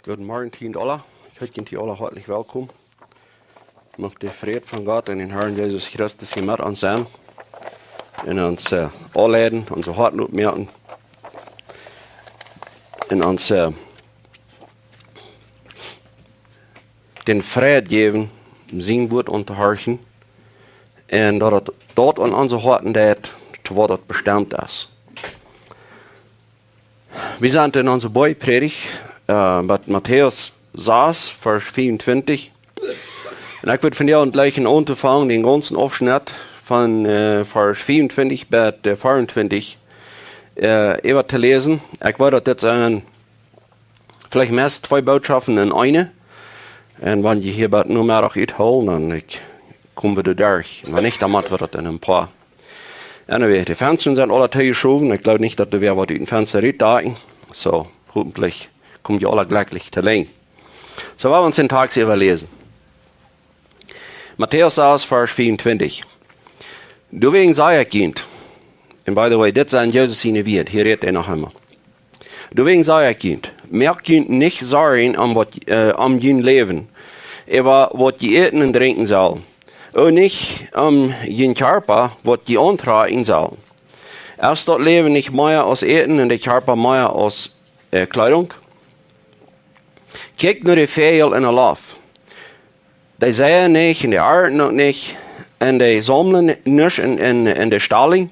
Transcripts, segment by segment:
Guten Morgen, Tien alle. Ich heiße die alle herzlich willkommen. Ich möchte der Friede von Gott und den Herrn Jesus Christus hier mit uns sein. In uns anleiten, unsere Harten aufmerken. In uns den Frieden geben, sein Wort unterhorchen. Und dass dort an unsere Harten das, wo das bestimmt ist. Wir sind in unserer Beipredigt mit Matthäus 6, Vers 24. Und ich würde von dir gleich anfangen, den ganzen Abschnitt von Vers 24 bis 24 über zu lesen. Ich würde das sagen, vielleicht meist zwei Botschaften in eine. Und wenn je hier nur mehr auch uitholen, dann kommen wir da durch. Wenn nicht, dann machen wir das in ein paar. Anyway, die Fenster sind alle zugeschoben. Ich glaube nicht, dass da wer was durch den Fenster reindagen. So, hoffentlich kommt ihr alle glücklich zu leben. So, wollen wir uns den Tag überlesen. Matthäus 6, Vers 24. Du wegen sei Kind. And by the way, das sind Jesus seine Wort. Hier redet noch einmal. Du wegen sei Kind. Merkt ihr nicht Sorgen am jen Leben. Aber was die eten und trinken soll. Und nicht jen Körper, was die antragen soll. Erst dort Leben nicht mehr aus Eten und der Körper mehr aus Kleidung. Kijk nur die Vögel in der Luft. Die sehen nicht, und die arbeiten noch nicht, und die sammeln nicht in der Stalling.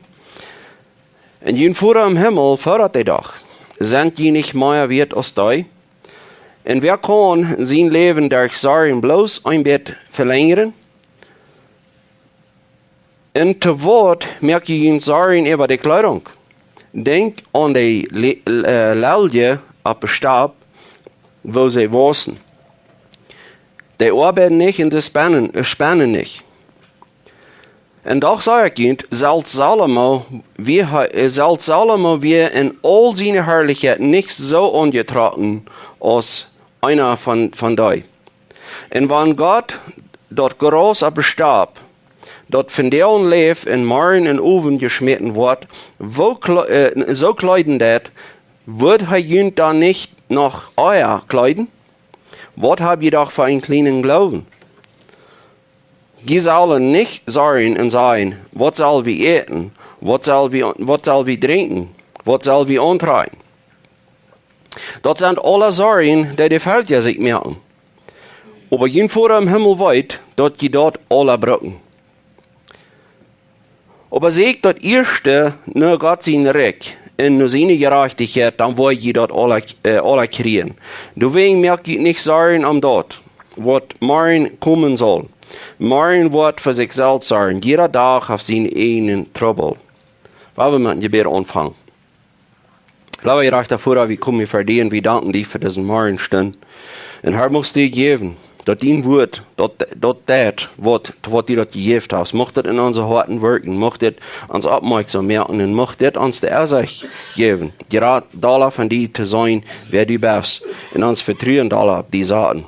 Und die Fuhrer im Himmel fördert die doch. Sind die nicht mehr wert als die? Und wer kann sein Leben durch Sorgen bloß ein bisschen verlängern? Und zu Wort merkt ihr Sorgen über die Kleidung. Denk an die Lilje auf dem Stab, wo sie wachsen. Die arbeiten nicht und die spannen nicht. Und doch sage ich Ihnen, selbst Salomo wie in all seiner Herrlichkeit nicht so angetragen als einer von die. Und wenn Gott dort groß auf dem Stab, dort von deren Leib in Marren und Oven geschmitten wird, so kleiden das, wird er ihn dann nicht noch euer kleiden? Was habt ihr doch für einen kleinen Glauben? Die sollen nicht sagen und sagen, was soll wir essen, was soll wir trinken, was soll wir antragen. Das sind alle Sorgen, die Welt ja sich merken. Aber jeden vor im Himmel weit, dort die dort alle brücken. Aber seht das erste, nur Gott sein Recht, in nur seine Gerechtigkeit, dann wollt ihr dort alle kriegen. Deswegen merkt ihr nicht sagen am dort, was morgen kommen soll. Morgen wird für sich selbst sagen, jeder Tag auf seinen eigenen Trouble. Weil wir mit dem Gebet anfangen. Glaube ich recht davor, wie kommen wir verdienen, wir danken dir für diesen Morgenstund. Und Herr, musst du geben, dass dein Wort, das, was dir dort gegeben hast, macht das in unseren Herzen wirken, macht das uns aufmerksam machen und macht das uns der Ersicht geben. Gerade da von dir zu sein, wer du bist, und uns vertrauen da auf die Sachen.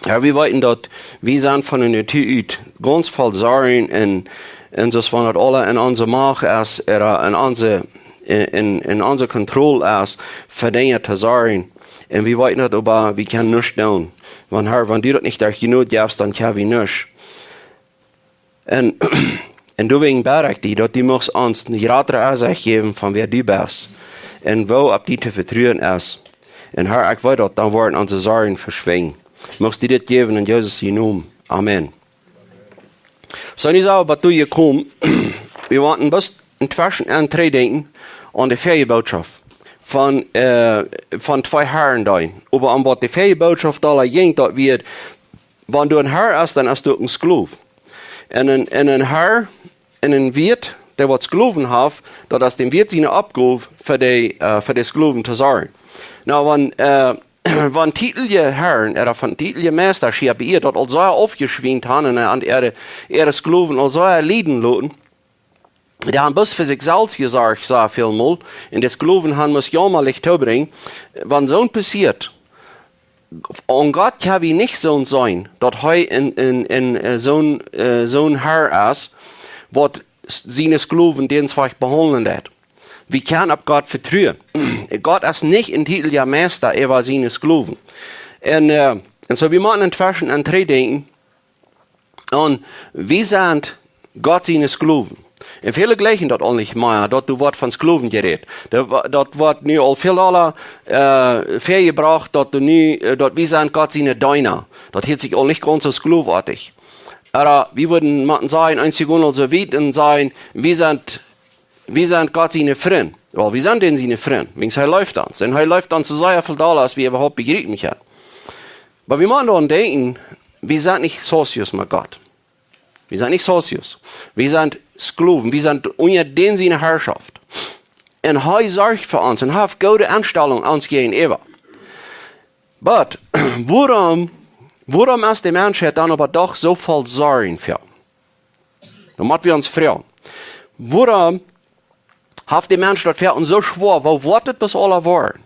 Ja, wir wissen, dass wir sind von der Natur ganz voll Sorgen und das von das alle in unserer Macht ist, in unserer Kontrolle ist, für Dinge zu sorgen. Und wir wissen nicht, aber wir können nichts tun. Wenn du das nicht durch genug gibst, dann können wir nichts. Und deswegen bete ich dich, dass du uns eine gerade Ansicht geben, von wer du bist. Und wo ab die zu vertrauen ist. Und Herr, ich weiß, dann werden unsere Sorgen verschwinden. Möchtest du das geben in Jesus' Namen. Amen. So, ich sage, was du hier kommst, wir wollen bis inzwischen an drei denken, an die Ferienbotschaft von zwei Herren da. Aber an was die Ferienbotschaft da ging, das wird, wenn du ein Herr hast, dann hast du ein Sklav. Und ein Herr, ein Wirt, der was Sklaven hat, das dem Wirt seine Abgabe für die Sklaven zu sorgen. Na, wenn titelige Herren, oder von titelige Meisterschap, ihr dort also aufgeschwingt haben und ihre Sklaven also leiden lassen, die haben bis für sich selbst gesagt, so viel mal, und die Sklaven haben muss jämmerlich bringen, wenn so passiert, und Gott kann wie nicht so sein, dass er so ein Herr ist, was seine Sklaven den zwar behandeln hat. Wir können auf Gott vertrauen. Gott ist nicht in Titel der Meister, er war seines Glauben. Und so, wir machen inzwischen an drei Dinge. Und wir sind Gott seines Glauben. Und viele gleichen dort auch nicht mehr, dort du Wort von Glauben geredet. Dort wird nu al viel aller vergebracht, dort wir sind Gott seine Deiner. Dort hielt sich auch nicht ganz so glaubartig. Aber wir würden machen sagen, einzig und so weit und sagen, wir sind Gott seine Freunde. Weil wir sind denn seine Freunde, wegen er läuft uns. Und er läuft uns so sehr viel da, als wir überhaupt begriffen haben. Aber wir machen daran denken, wir sind nicht Socios mit Gott. Wir sind nicht Socios. Wir sind Sklaven. Wir sind unter den seine Herrschaft. Und er sorgt für uns und hat gute Anstellung uns gegenüber. Aber warum ist der Mensch dann aber doch so viel Sorgen für? Da müssen wir uns fragen. Warum hat der Mensch das für uns so schwer? Wo wartet bis alle waren?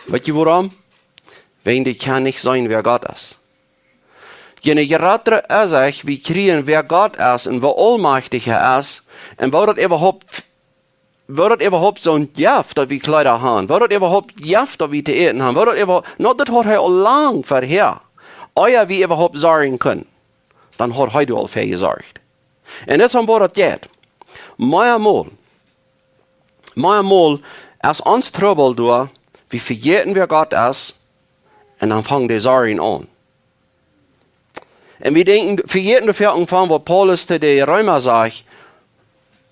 Weißt du warum? Weil die kann nicht sein, wer Gott ist. Je gerade ist, wir kriegen, wer Gott ist und wer allmächtig er ist, und wo das überhaupt so ein Gift, dass wir Kleider haben, wo das überhaupt Gift, dass wir zu essen haben, wo das überhaupt, das hat er lang vorher, euer wie überhaupt sorgen können, dann hat er all für gesorgt. Und jetzt haben wir das geht. Manchmal ist uns Trouble durch, wir vergessen, wer Gott ist, und dann fangen die Sorgen an. Und wir denken, vergessen dafür anfangen, was Paulus zu den Römer sagt,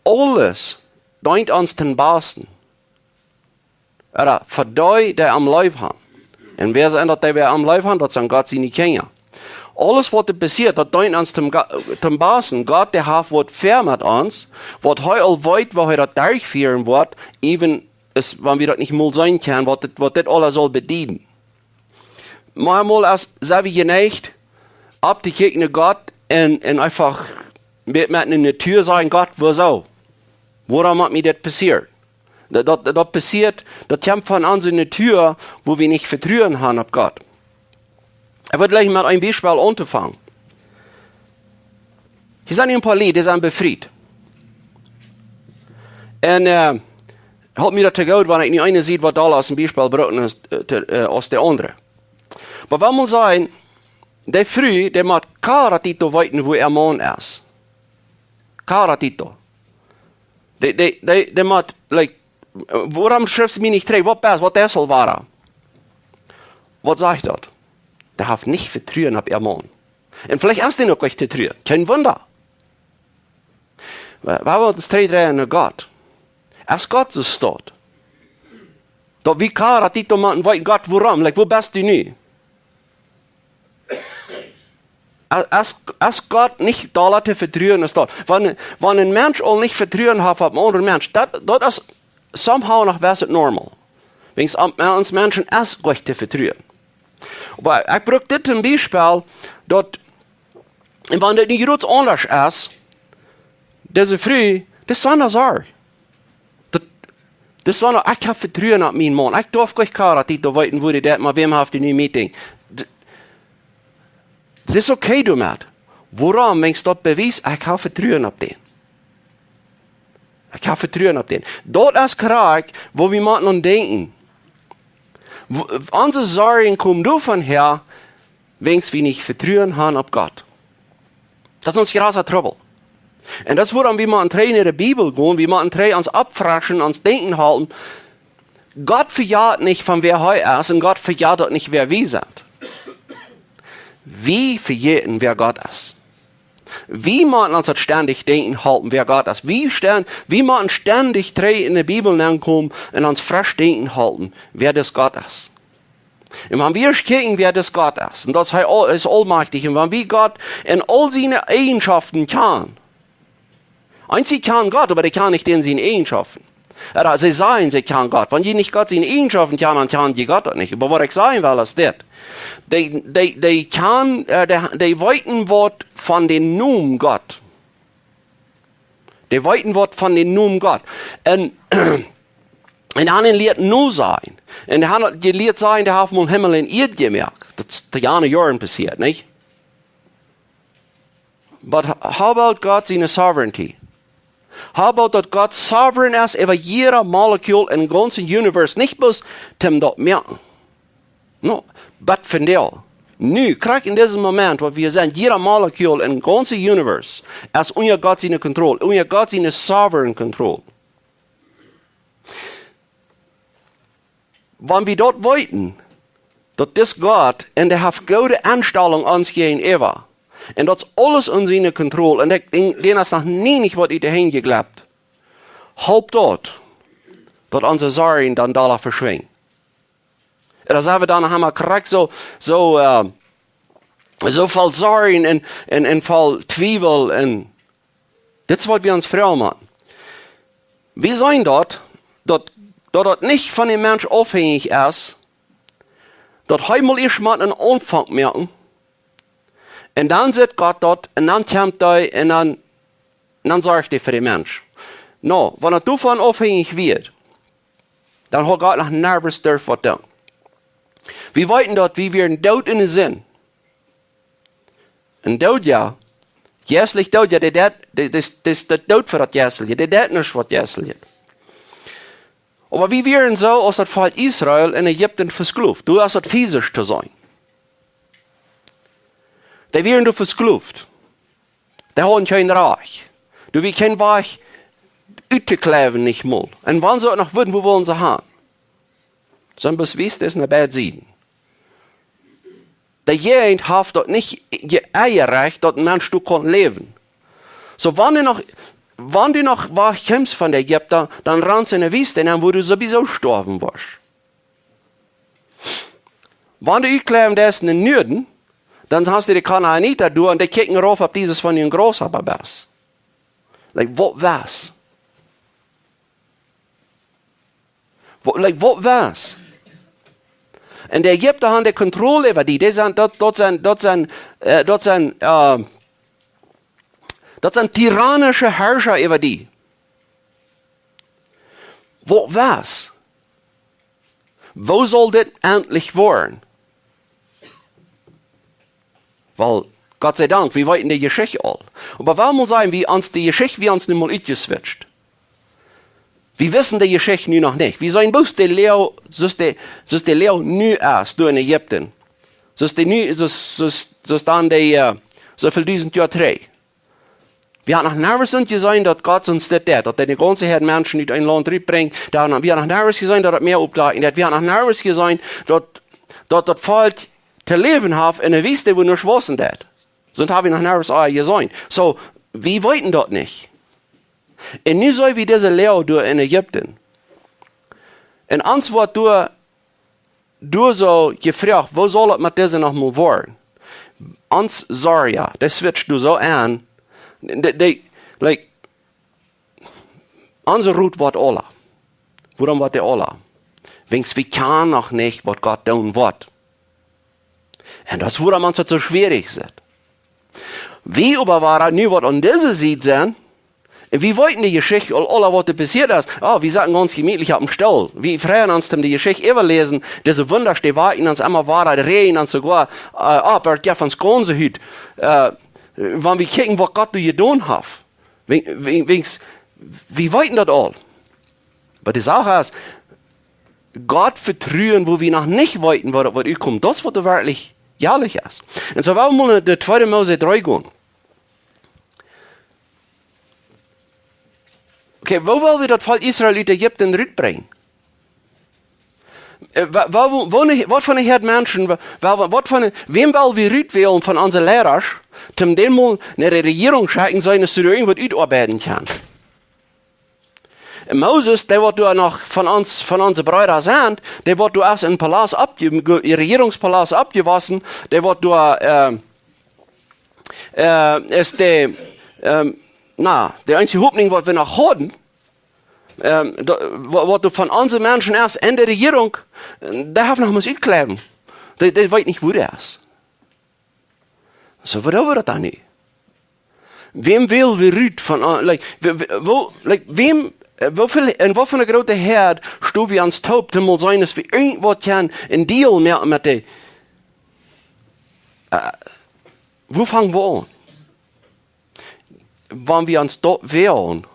alles dient uns den Besten. Oder für die, die am Leib haben. Und wer sind das, die wir am Leib haben? Das sind Gott seine Kinder. Alles, was passiert, das dient uns den Besten. Gott, der hat was fair mit uns, was heute weit, wo das durchführen wird, even wenn wir das nicht mal sein können, was das alles soll bedienen. Manchmal sind wir geneigt, abzukicken nach Gott und einfach mit in der Tür sagen, Gott, wieso? Warum hat mir das passiert? Das passiert, das kommt von uns in der Tür, wo wir nicht vertrauen haben auf Gott. Ich würde gleich mal ein Beispiel anfangen. Hier sind ein paar Leute, die sind befreit. Und hat mir das zu gut, wenn ich nicht eine sieht, was da aus dem Beispiel braucht, als der andere. Aber wenn man sagen, der früh, der muss Karatito weiten, wo er Mann ist. Karatito. Der muss, warum schreibst du mir nicht drei? Was der soll war? Was sagt das? Der hat nicht vertrauen auf ihr Mann. Und vielleicht ist der noch gleich vertrauen. Kein Wunder. Warum das drei nach Gott? Als Gott so steht. Da wie Karatito man weiten Gott, warum? Wo bist du nie? Als Gott nicht da zu vertrauen ist dort. Wenn ein Mensch auch nicht vertrauen hat auf einen anderen Mensch, das ist somehow noch was normal. Wenn es uns Menschen ist, gleich zu vertrauen. Aber ich brauche das zum Beispiel, dort, wenn das nicht ganz anders ist, diese Früh, das ist eine Sache. Das ist eine, ich habe Vertrauen auf meinen Mann. Ich darf gleich Karatito weiten, wo das mal wem habt in Meeting. Das ist okay damit. Warum, wenn es dort beweist, ich habe Vertrauen auf den. Ich habe Vertrauen auf den. Dort ist Krieg, wo wir manchmal denken. Unsere Sorgen kommen davon her, wenn wir nicht Vertrauen haben auf Gott. Das ist uns großer Trouble. Und das woran wir mal in der Bibel gehen, wir mal uns abfraschen, uns denken halten. Gott verjagt nicht, von wer er ist, und Gott verjagt nicht, wer wir sind. Wie verjäten, wer Gott ist. Wie man uns ständig denken halten, wer Gott ist. Wie man ständig in der Bibel kommen und uns frisch denken halten, wer das Gott ist. Und wenn wir gucken, wer das Gott ist, und das ist allmächtig, und wenn wir Gott in all seine Eigenschaften kann, einzig kann Gott, aber der kann nicht in seinen Eigenschaften. Oder sie sagen, sie kann Gott. Wenn die nicht Gott seine Eigenschaften kann, dann kann die Gott nicht. Aber was ich sagen will, ist das. Die weiten Wort von den Namen Gott. Die weiten Wort von den Namen Gott. Und dann lehrt nur sein. Und die lehrt sein, der hat mal Himmel in Erd gemerkt. Das ist die Jahren passiert, nicht? But how about God seine Sovereignty? Aber dass Gott souverän ist über jeder Molekül im ganzen Universum, nicht bloß zum dort merken. No, but von der. Nu, krieg in diesem Moment, wo wir sehen, jeder Molekül im ganzen Universum ist unter Gott seine Kontrolle, unter Gott seine souverän Kontrolle. Wenn wir dort wollten, dass das Gott in der hat gute Anstellung uns gegenüber, und das alles in seiner Kontrolle, und den ist noch nie nicht, was ich dahin geglaubt. Halb dort, dass unsere Sorgen dann da verschwinden. Und das haben wir dann, haben wir korrekt so viel Sorgen und voll Zweifel, und das wollen wir uns froh machen. Wir sehen dort, dass das nicht von dem Menschen abhängig ist, dass einmal erstmal einen Anfang merken, und dann sitzt Gott dort, und dann kommt er, und dann sorgt er für den Mensch. No, wenn er davon abhängig wird, dann hat Gott noch nervös durch was tun. Wir wollten dort, wie wir ein Tod in den Sinn. Ein Tod, ja. Jässlich Tod, ja, das ist der Tod für das Jässliche, das nicht was Jässliche. Aber wie wären so, als das Volk Israel in Ägypten versklavt. Du hast das physisch zu sein. Die wären du versklavt. Die haben kein Reich. Du wie kein Weich uitgeklaven nicht mal. Und wann sie noch würden, wo wollen sie haben? Sondern bis wisst es eine Bad Sieden. Der Jemand hat dort nicht geeierrecht, dass ein Mensch du kann leben. So, wenn du noch wach kommst von der Ägypter, dann rannst du in der Wüste hin, wo du sowieso sterben wirst. Wenn du uitklaven das in den Norden, dann hast du die Kanaaniter durch und die kicken rauf, ob dieses von den Großhaber ist. Like, was? Was war's? Und die Ägypter haben die Kontrolle über die. Das sind tyrannische Herrscher über die. Was war's? Wo soll das endlich werden? Weil, Gott sei Dank, wir wollten die Geschichte all. Aber warum muss sagen, wie uns die Geschichte, wie uns nicht mal ausgeswitcht? Wir wissen die Geschichte nu noch nicht. Wir sagen bloß, die Leo, so ist die Leo nu erst, du in Ägypten. So ist dann die, so viel 1000 Jahre drei. Wir haben noch nervös gesehen, dass Gott uns das tut, dass die ganze Herde Menschen nicht in ein Land rüberbringt. Wir haben noch nervös gesehen, dass mehr aufdagen hat. Wir haben noch nervös gesehen, dass das Volk zu leben hat in der Wüste, wo nur schwassen hat. Sonst haben wir noch nervös gesehen. So, wir wollten das nicht. Und nu so wie diese Leo du in Ägypten. Und Antwort du so gefragt, wo soll es mit dieser noch mal werden? Ans Saria, das switcht du so an. Like, unser Route wird Allah. Warum wird der Allah? Wenigstens wir kann noch nicht, was Gott tun wird. Und das wurde man so schwierig ist. Wie aber war nu, was an dieser Seite sind, wir wollten die Geschichte, alles was passiert ist, wir saßen ganz gemütlich auf dem Stuhl. Wir freuen uns, die Geschichte überlesen, diese Wunderste warten uns immer war, reden uns sogar, aber ja, von Skonse hüt, wenn wir gucken, was Gott getan hat. Wir wollten das all. Aber die Sache ist, Gott vertrauen, wo wir noch nicht wollten, was kommt, das, was wirklich jährlich ist. Und so wollen wir mal in die 2. Mose 3 gehen. Okay, wo wollen wir das Volk Israel in Ägypten rüberbringen? Was von den Menschen, wem wollen wir rüberwählen von unseren Lehrern, zum den mal eine Regierung schicken, so dass sie irgendwas utarbeiten kann? Moses, der wird du noch von unseren Brüdern sein, der wird du erst in Palast Regierungspalast abgewaschen, der wird du, ist der einzige Hoffnung, was wir noch haben, was du von unseren Menschen erst in der Regierung, der hat noch mal mitkleben. Der weiß nicht, wo der ist. So, was haben wir das dann nicht? Wem will wir rüt von, wem, in was für eine große Herd stehen wir ans Taub, mal sein, dass wir irgendwas kann, ein Deal mehr mit der, wo fangen wir an? Wenn wir uns dort wehren,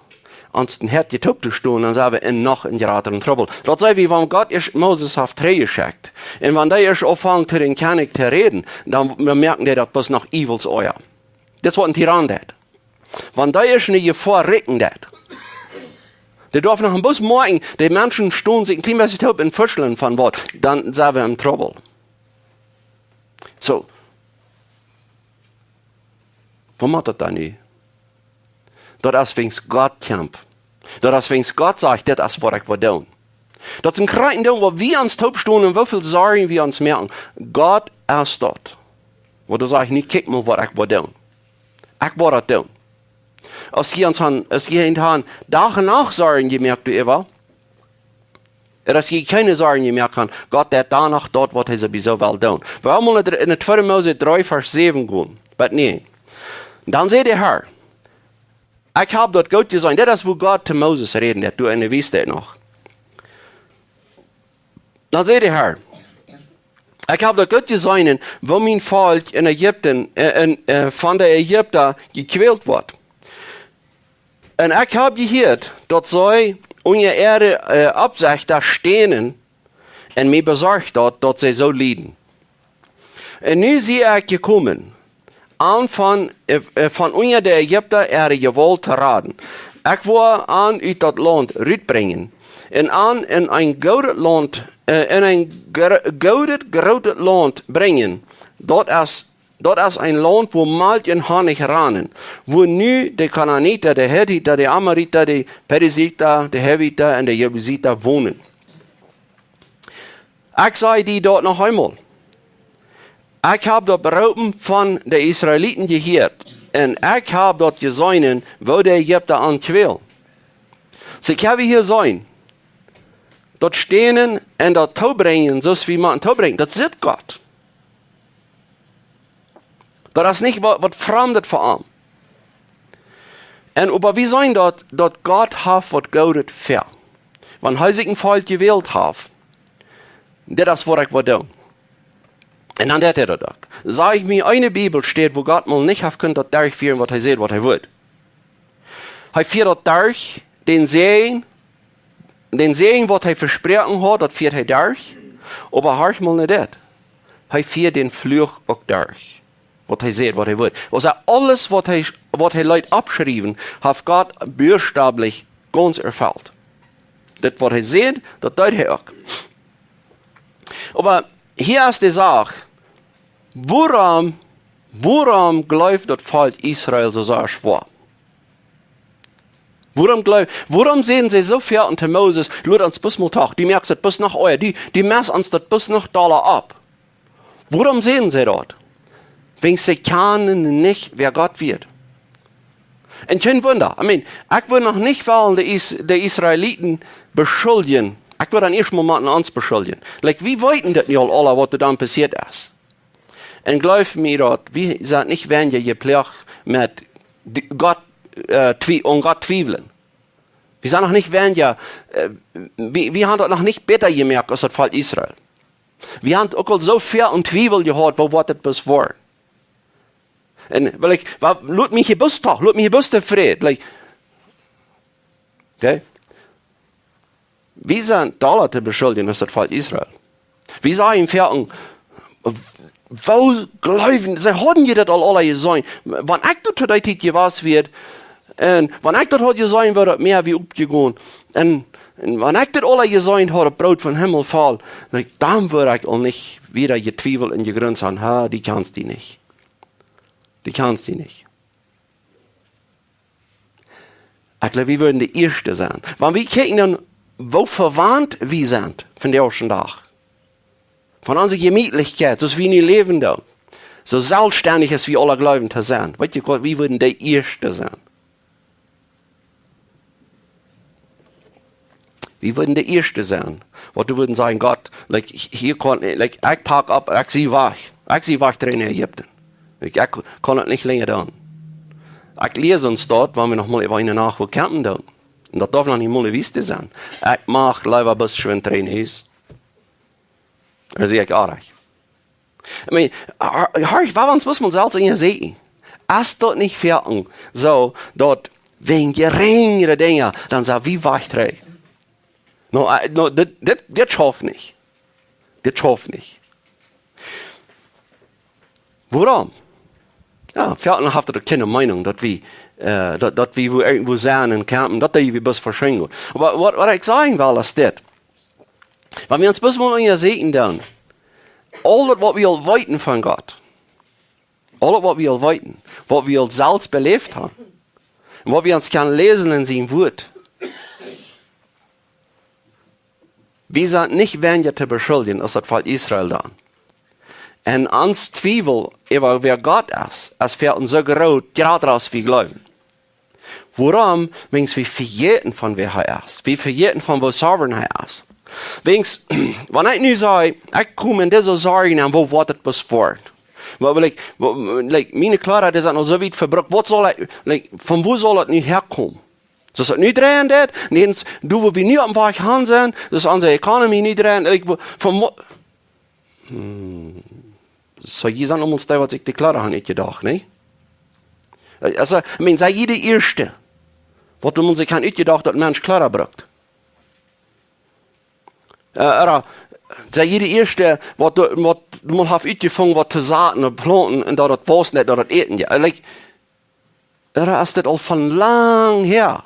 ans den Herd getuppt zu stehen, dann sind wir noch in geratenen Trouble. Das sei wie, wenn Gott erst Moses auf Dreh geschickt. Und wenn der erst anfängt, zu den König zu reden, dann merken die, das bloß noch Evils euer. Das ist was ein Tyrann hat. Wenn der erst nicht vorrücken hat, der darf noch ein bisschen morgen, die Menschen stehen sich ein klein bisschen taub in Fischeln von Wort, dann sind wir in Trouble. So. Warum macht das dann nicht? Das ist, wenn Gott kämpft. Das ist, wenn Gott sagt, das ist, was ich will tun. Das ist ein kleines Ding, wo wir uns taub stehen und wie viel Sorgen wir uns merken. Gott ist dort. Wo du sagst, nicht kick mal, was ich will tun. Ich will das tun. Als je han Tag und Nacht Sorgen gemerkt, du Eva, dass je keine Sorgen gemerkt haben, Gott hat danach dort, was er sowieso will tun. Wir haben mal in der 2. Mose 3, Vers 7 gehen. Aber nee. Dann seht ihr her. Ich habe dort Gott gesagt, das ist, wo Gott zu Moses reden hat, du wisst das noch. Dann seht ihr her. Ich habe dort Gott gesagt, wo mein Volk in Ägypten, von der Ägypter gequält wird. Und ich habe gehört, dort soll unsere Erde Absicht da stehen und mir besorgt dort sie so leiden. Und nun sehe ich gekommen, an von unser der Ägypter Erde gewollt zu raten. Ich war an uit dat Land rütbringen und an in ein goudet Land, in ein goudet groot Land bringen. Dort ist ein Land, wo Milch und Honig rannen, wo nu die Kanaaniter, die Hethiter, die Amoriter, die Periziter, die Heviter und die Jebusiter wohnen. Ich sage die dort noch einmal. Ich habe dort Berufen von den Israeliten gehört. Und ich habe dort gesehen, wo der Ägypter anquält. So ich habe hier sein. Dort stehen und dort Tau bringen, so wie man Tau bringt. Das ist Gott. Das ist nicht was Fremdes vor allem. Und aber wie sein dort Gott hat was Gutes für. Wenn heutigen Volk gewählt hat, das ist, was ich will tun. Und dann hat er das. Sag ich mir, eine Bibel steht, wo Gott mal nicht hat können, das durchführen, was er sieht, was er will. Er führt das durch, den Segen, was er versprochen hat, das führt er durch. Aber hör mal nicht das. Er führt den Fluch auch durch. Was er sieht, was er will. Also alles, was er Leute abschrieben, hat Gott buchstäblich ganz erfüllt. Das, was er sieht, das tut er auch. Aber hier ist die Sache, woran glaubt das Volk Israel so sehr schwer? Woran sehen sie so viel unter Moses, nur ans bis mal Tag, die merken das bis nach euer, die messen uns das bis nach Dollar ab. Woran sehen sie dort? Wenn sie kennen nicht, wer Gott wird. Und kein Wunder, ich will noch nicht wollen, die Israeliten beschuldigen. Ich will dann erst mal uns beschuldigen. Wie wollten das nicht alle, was dann passiert ist? Und glaub mir dort, wir sind nicht, wenn ihr gepflegt mit Gott, und Gott zweifeln. Wir sind noch nicht, wenn ihr, wir haben das noch nicht besser gemerkt als das Volk Israel. Wir haben auch so viel und Zweifel gehört, wo das bis war. Und, lass mich hier bis zufrieden. Okay? Wir sind da zu beschuldigen, als das Volk Israel. Wir sagen im Vierten, wo glauben, sie haben ja das alle gesehen. Wenn ich das heute gewusst wird, und wenn ich das heute gesehen würde, mehr wie aufgegangen. Und wenn ich das alle gesehen habe, Brot vom Himmel fall, dann würde ich auch nicht wieder gezweifelt und gegründet haben, die kannst du nicht. Die kannst du nicht. Ich glaube, wir würden die Erste sein. Wenn wir gucken, wo verwandt wir sind von der ersten Tag. Von unserer Gemütlichkeit, so wie wir leben da. So selbstständig als wir alle glauben zu sein. Weißt du Gott, wir würden die Erste sein. Wir würden die Erste sein. Was du würden sagen, Gott, ich pack ab, ich sehe wach drin in Ägypten. Ich kann das nicht länger tun. Ich lese uns dort, wenn wir noch mal eine Nacht campen tun. Und das darf noch nicht mal wichtig sein. Ich mag lieber bis schön drin ist. Das sehe ich auch recht. Was muss man selbst in ihr sehen? Ist dort nicht fertig, so, dort wegen geringere Dinge, dann sagt, wie weichtrei. No, das schafft nicht. Das schafft nicht. Warum? Ja, vielleicht habt ihr keine Meinung, dass wir irgendwo sein und campen, dass wir bis verschenken. Aber was ich sagen will, ist das. Wenn wir uns bis mal in ihr sehen, dann, alles, was wir weiten von Gott, alles, was wir weiten, was wir selbst belebt haben, und was wir uns kann lesen in seinem Wort, wir sind nicht weniger zu beschuldigen, als das Volk Israel dann. Und uns Zweifel über wer Gott ist, als wir uns so groß, gerade raus wie glauben. Warum? Weil wir vergessen von wer er ist. Wir vergessen von wo souverän er ist. Wenn ich nu sage, ich komme in diese Sorgen an, wo wird das fort? Weil, meine Klarheit ist noch so weit verbrochen. Von wo soll das nicht herkommen? Das ist nicht drehen, das. Du, wo wir nicht am Weg hin sind, das ist unsere Economy nicht drehen. So, je sind uns da, was ich die Klarheit nicht gedacht, ne? Also, sei jeder Erste, was man sich nicht gedacht, dass Mensch klarer braucht. Sei jeder Erste, was man hat uitgefangen, was zu sagen und planten, und da das was nicht, da das eten, ja. Das ist all von lang her.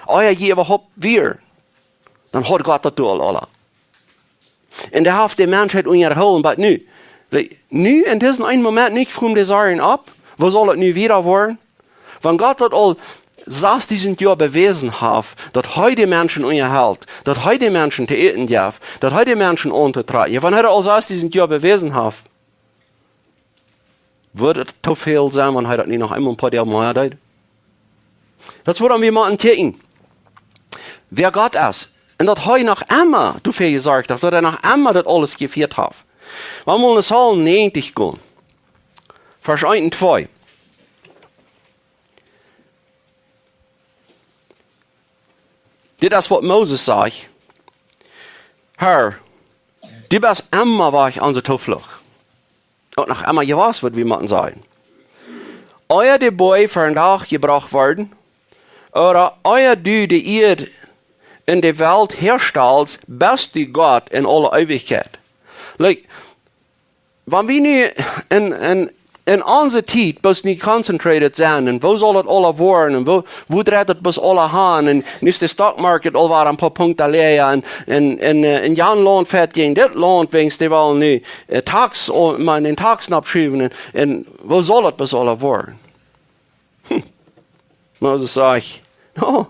Euer je überhaupt wir. Dann hat Gott das all alle. Und der hat die Menschheit unterholen, aber nu in diesem einen Moment nicht von der Sorgen ab, wo soll es nu wieder werden? Wenn Gott das all 6000 Jahre bewiesen hat, dass heute Menschen unterhält, dass heute Menschen zu eten darf, dass heute Menschen untertragen. Wenn er all 6000 Jahre bewiesen hat, würde es zu viel sein, wenn er das nicht noch einmal ein paar Jahre mehr hat. Das wollen wir mal entdecken. Wer Gott ist. Und dass heute noch immer, du viel gesagt hast, dass er noch immer das alles geführt hat. Wenn wir in Psalm 90 gehen, Vers 1 und 2. Das ist, was Moses sagt. Herr, du bist immer war ich unsere Zuflucht. Und noch immer gewiss wird, wie man sagen. Euer die Boy für einen Tag gebracht werden, oder euer du die Erde in der Welt herstellst, bist du Gott in aller Ewigkeit. Like, wenn wir nicht in unserer Zeit bis nicht konzentriert sein, und wo soll das alle werden, und wo dreht das bis alle hin, und nicht der Stockmarket all war ein paar Punkte leer, und in Jan Land fährt gegen das Land, wegen die wollen nicht den Taxen abschieben, und wo soll das bis alle werden? Moses sagt, no,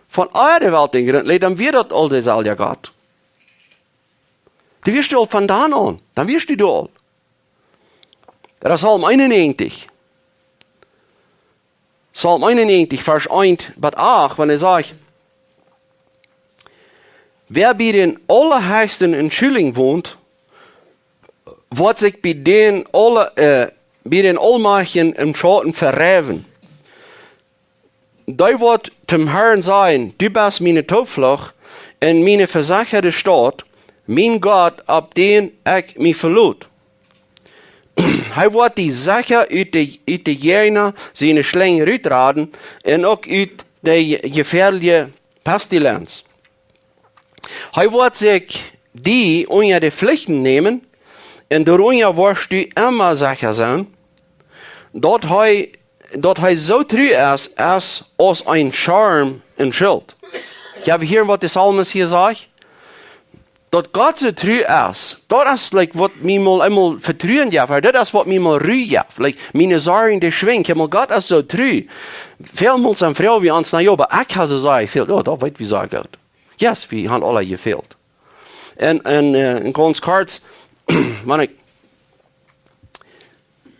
von eurer Welt denken, dann wird das all das all ja Gott. Du wirst du all von da an, dann wirst du all. Das ist Psalm 91. Psalm 91, Vers 1 bis 8, wenn er sagt, wer bei den Allerheiligsten in Schilling wohnt, wird sich bei den Allmächtigen im Schatten verräven. Da wird zum Herrn sein, du bist meine Zuflucht und meine versicherte Stadt, mein Gott, ab den ich mich verlot. Hij wordt die Sache uit de jene seine Schlinge uitraden en ook uit de gefährliche Pestilenz. Hij wordt zich die unter die Pflichten nehmen en darunter wirst du immer sicher sein, dat hij so treu ist, als ein Charme und Schild. Ich habe hier, was der Psalmist hier sagt. Dat Gott so treu ist, das ist, was mir mal einmal vertrauen darf, das ist, was mir mal ruhen darf. Meine Sorgen, die schwingen, Gott ist so treu. Vielmals sind Frauen wie uns, aber ich habe so gesagt, da weiß wie es geht. Yes, wir haben alle gefehlt. Und ganz kurz, wenn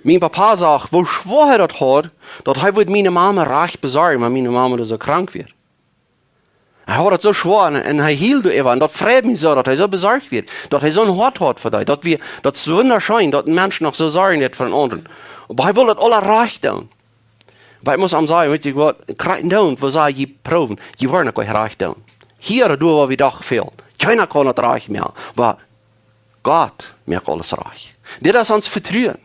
mein Papa sagt, wo schwor er das hat, dass er meine Mama reich besorgen, wenn meine Mama so krank wird. Er hat das so schwer und er hielt immer. Und das freut mich so, dass er so besorgt wird. Dass er so ein Hort hat für dich. Dass es so wunderschön, dass ein Mensch noch so sorgen wird von anderen. Aber er will das alle reich tun. Aber ich muss ihm sagen, weißt du was, kreiten tun, wo sie die proben, die wollen nicht reich tun. Hier oder da, wo wir doch fehlt. Keiner kann nicht reich mehr. Aber Gott macht alles reich. Das ist uns vertrauen.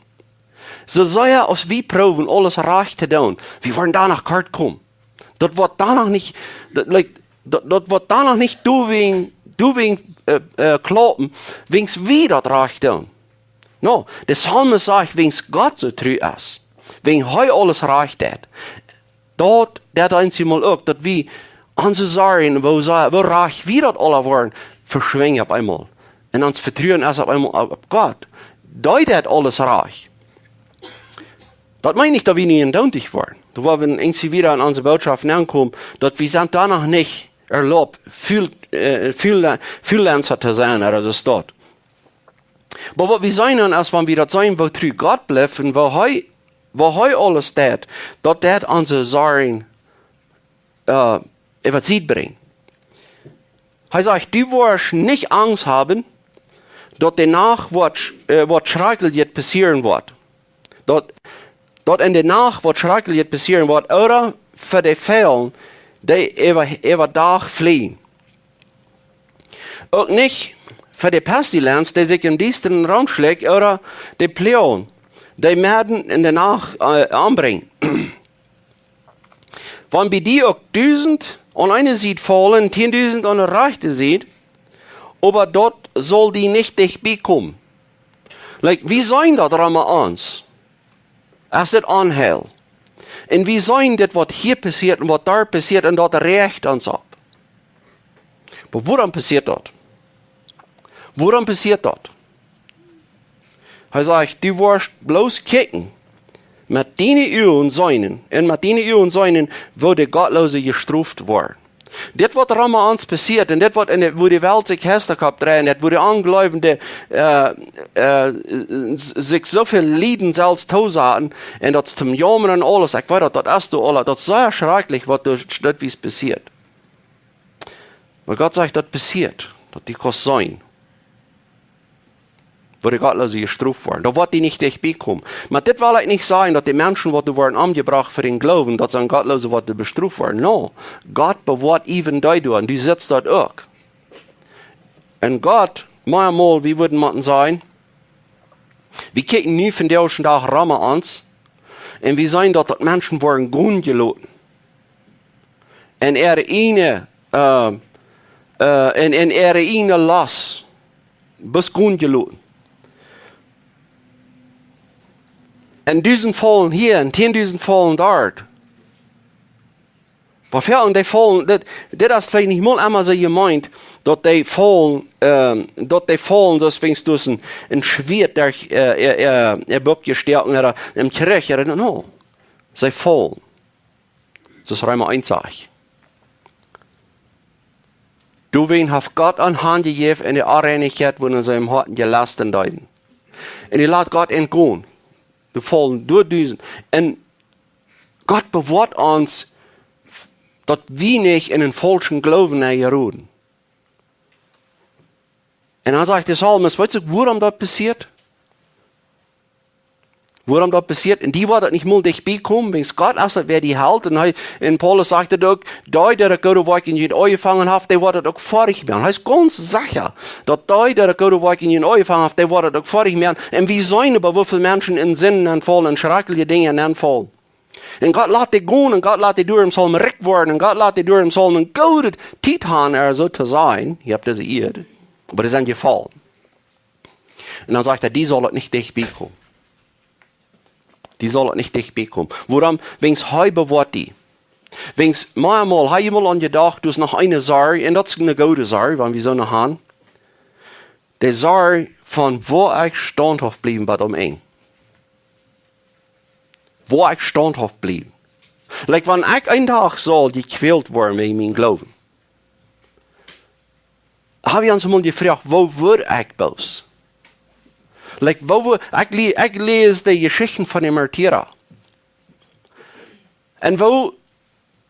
So sehr, als wir proben, alles reich zu tun, wir wollen danach kort kommen. Das wird danach nicht, das wird danach nicht du wegen kloppen, wings wie das reicht dann. No, der Psalmist sagt, wings Gott so treu ist, wegen heu alles reicht hat. Dort, der einzige Mal auch, dass wir unsere Sorgen, wo reich wir das alle waren, verschwingen auf einmal. Und uns vertrauen erst auf einmal auf Gott. Dort hat alles reich. Das meine ich, dass wir nicht entdautig waren. Da war, wenn irgendwie wieder an unsere Botschaft ankommen, dass wir sind danach nicht erlaubt, Freelancer zu sein, oder das dort. Aber was wir sein, als wenn wir das sein, wo treu Gott bleiben, wo heu alles das unsere Sorgen über sie bringen. Er sagt, du wirst nicht Angst haben, dass danach was schrecklich passieren wird. Dort in der Nacht was schrecklich passieren wird, oder für die Fälle, die über Tag fliehen. Auch nicht für die Pestilenz, die sich im düsteren Raum schlägt, oder die Pleon, die werden in der Nacht anbringen. Wenn bei dir auch 1000 und eine sieht fallen, 10.000 und eine rechte sieht, aber dort soll die nicht dich bekommen. Wie sollen das einmal uns? Als das anhält. Und wie sollen das, was hier passiert und was da passiert, und das recht uns ab? Aber woran passiert das? Woran passiert das? Er sagt, du wirst bloß kicken. Mit deinen Ehe und Säunen, und mit deinen Ehe und Säunen, wo die Gottlose gestraft worden. Das, was einmal uns passiert, und das, wo die Welt sich hässlich dreht, das, wo die Angläubenden sich so viel Leiden selbst tausaten, und das zum Jammern und alles, ich weiß, das ist alles, das ist sehr schrecklich, was wie es passiert. Weil Gott sagt, das passiert, das die kann sein. Wo die Gottlose gestraft worden. Da wird die nicht dich bekommen. Aber das will nicht sein, dass die Menschen, die wurden umgebracht für den Glauben, dass ein Gottlose wird bestraft worden. No. Gott bewahrt even die und die sitzt dort auch. Und Gott, manchmal, wie würden wir sagen, wir kicken nie von der Tag Rahmen ans, und wir sagen, dass die Menschen wurden grün gelassen. Und ihre Lass, bis grün gelassen. En 1000 fallen hier en 10.000 fallen dort. Waarvoor die fallen, dat is vielleicht nicht mal einmal so gemeint, dass die fallen, das wenn's durch ein Schwert der Bock gestellt oder im Kirch, oder no. Sie fallen. Das ist einmal einsach. Du wen hat Gott an Hand gegeben in der Areinigkeit, wo er seinem Harten gelasten deuten. Und er lässt Gott entgehen. Wir fallen durch diesen. Und Gott bewahrt uns, dass wir nicht in den falschen Glauben geraten. Und dann sagt der Psalmist, weißt du, worum das passiert? Worum das passiert? Und die wird das nicht mal dich bekommen, wenn es Gott ist, wer die hält. Und Paulus sagt auch, die, der gute Werk in den angefangen hat, die wird das auch fertig machen. Er ist ganz sicher, dass die, der gute Werk in den angefangen hat, die wird das auch fertig machen. Und wie sollen aber wie viele Menschen in Sinnen anfallen, in schreckliche Dinge anfallen. Und Gott lässt die gehen, und Gott lässt die durch im Psalm recht werden, und Gott lässt die durch im Psalm ein gutes Titan so zu sein. Ihr habt das geirrt. Aber die sind gefallen. Und dann sagt er, die soll nicht dich bekommen. Die soll nicht dich bekommen. Warum? Wenn's heu bewahrt die. Wenn's manchmal, habe ich mal an gedacht, du hast noch eine Sorge, und das ist eine gute Sorge, wenn wir so noch haben. Die Sorge von, wo ich standhaft bleiben bei dem Eng. Wo ich standhaft bleiben. Like, wenn ich einen Tag soll gequält werden wegen meinem Glauben, habe ich uns mal gefragt, wo würde ich bloß? Like, ich lese die Geschichten von den Märtyrern. Und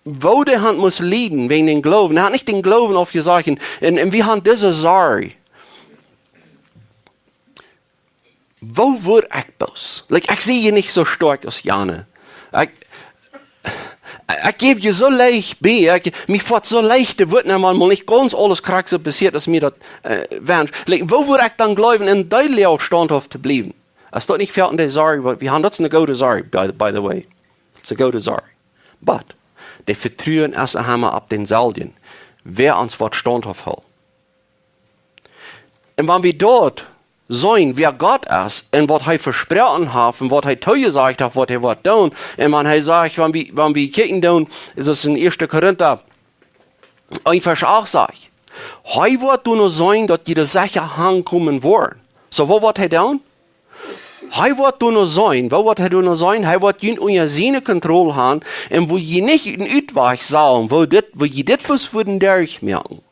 wo der Hand muss leiden wegen den Glauben. Er hat nicht den Glauben aufgesagt. Und wir haben diese Sorge. Wo würde ich bloß? Like, ich sehe nicht so stark als Jana. Ich gebe dir so leicht bei, mich fährt so leicht, wird mal nicht ganz alles krank so passiert, dass mir das wünscht. Like, wo würde ich dann glauben, in der Lehre standhaft zu bleiben? Es ist doch nicht fertig, die Sorge, wir haben das eine gute Sorge, by the way. Das ist eine gute Sorge. But, die vertrauen erst einmal ab den Salien, wer uns was standhaft hält. Und wenn wir dort sein, wer Gott ist, und was er versprochen hat, und was er zugesagt hat, was er wird tun, und wenn er sagt, wenn wir kicken tun, ist es in 1. Korinther 1 Vers 8 sagt, er wird nur sein, dass die Sache ankommen wollen. So, wo wird er tun? Er wird nur sein, wo wird er nur sein? Er wird unter seine Kontrolle haben, und wo je nicht in Utweg sagen, wo je das was für den Derch merken.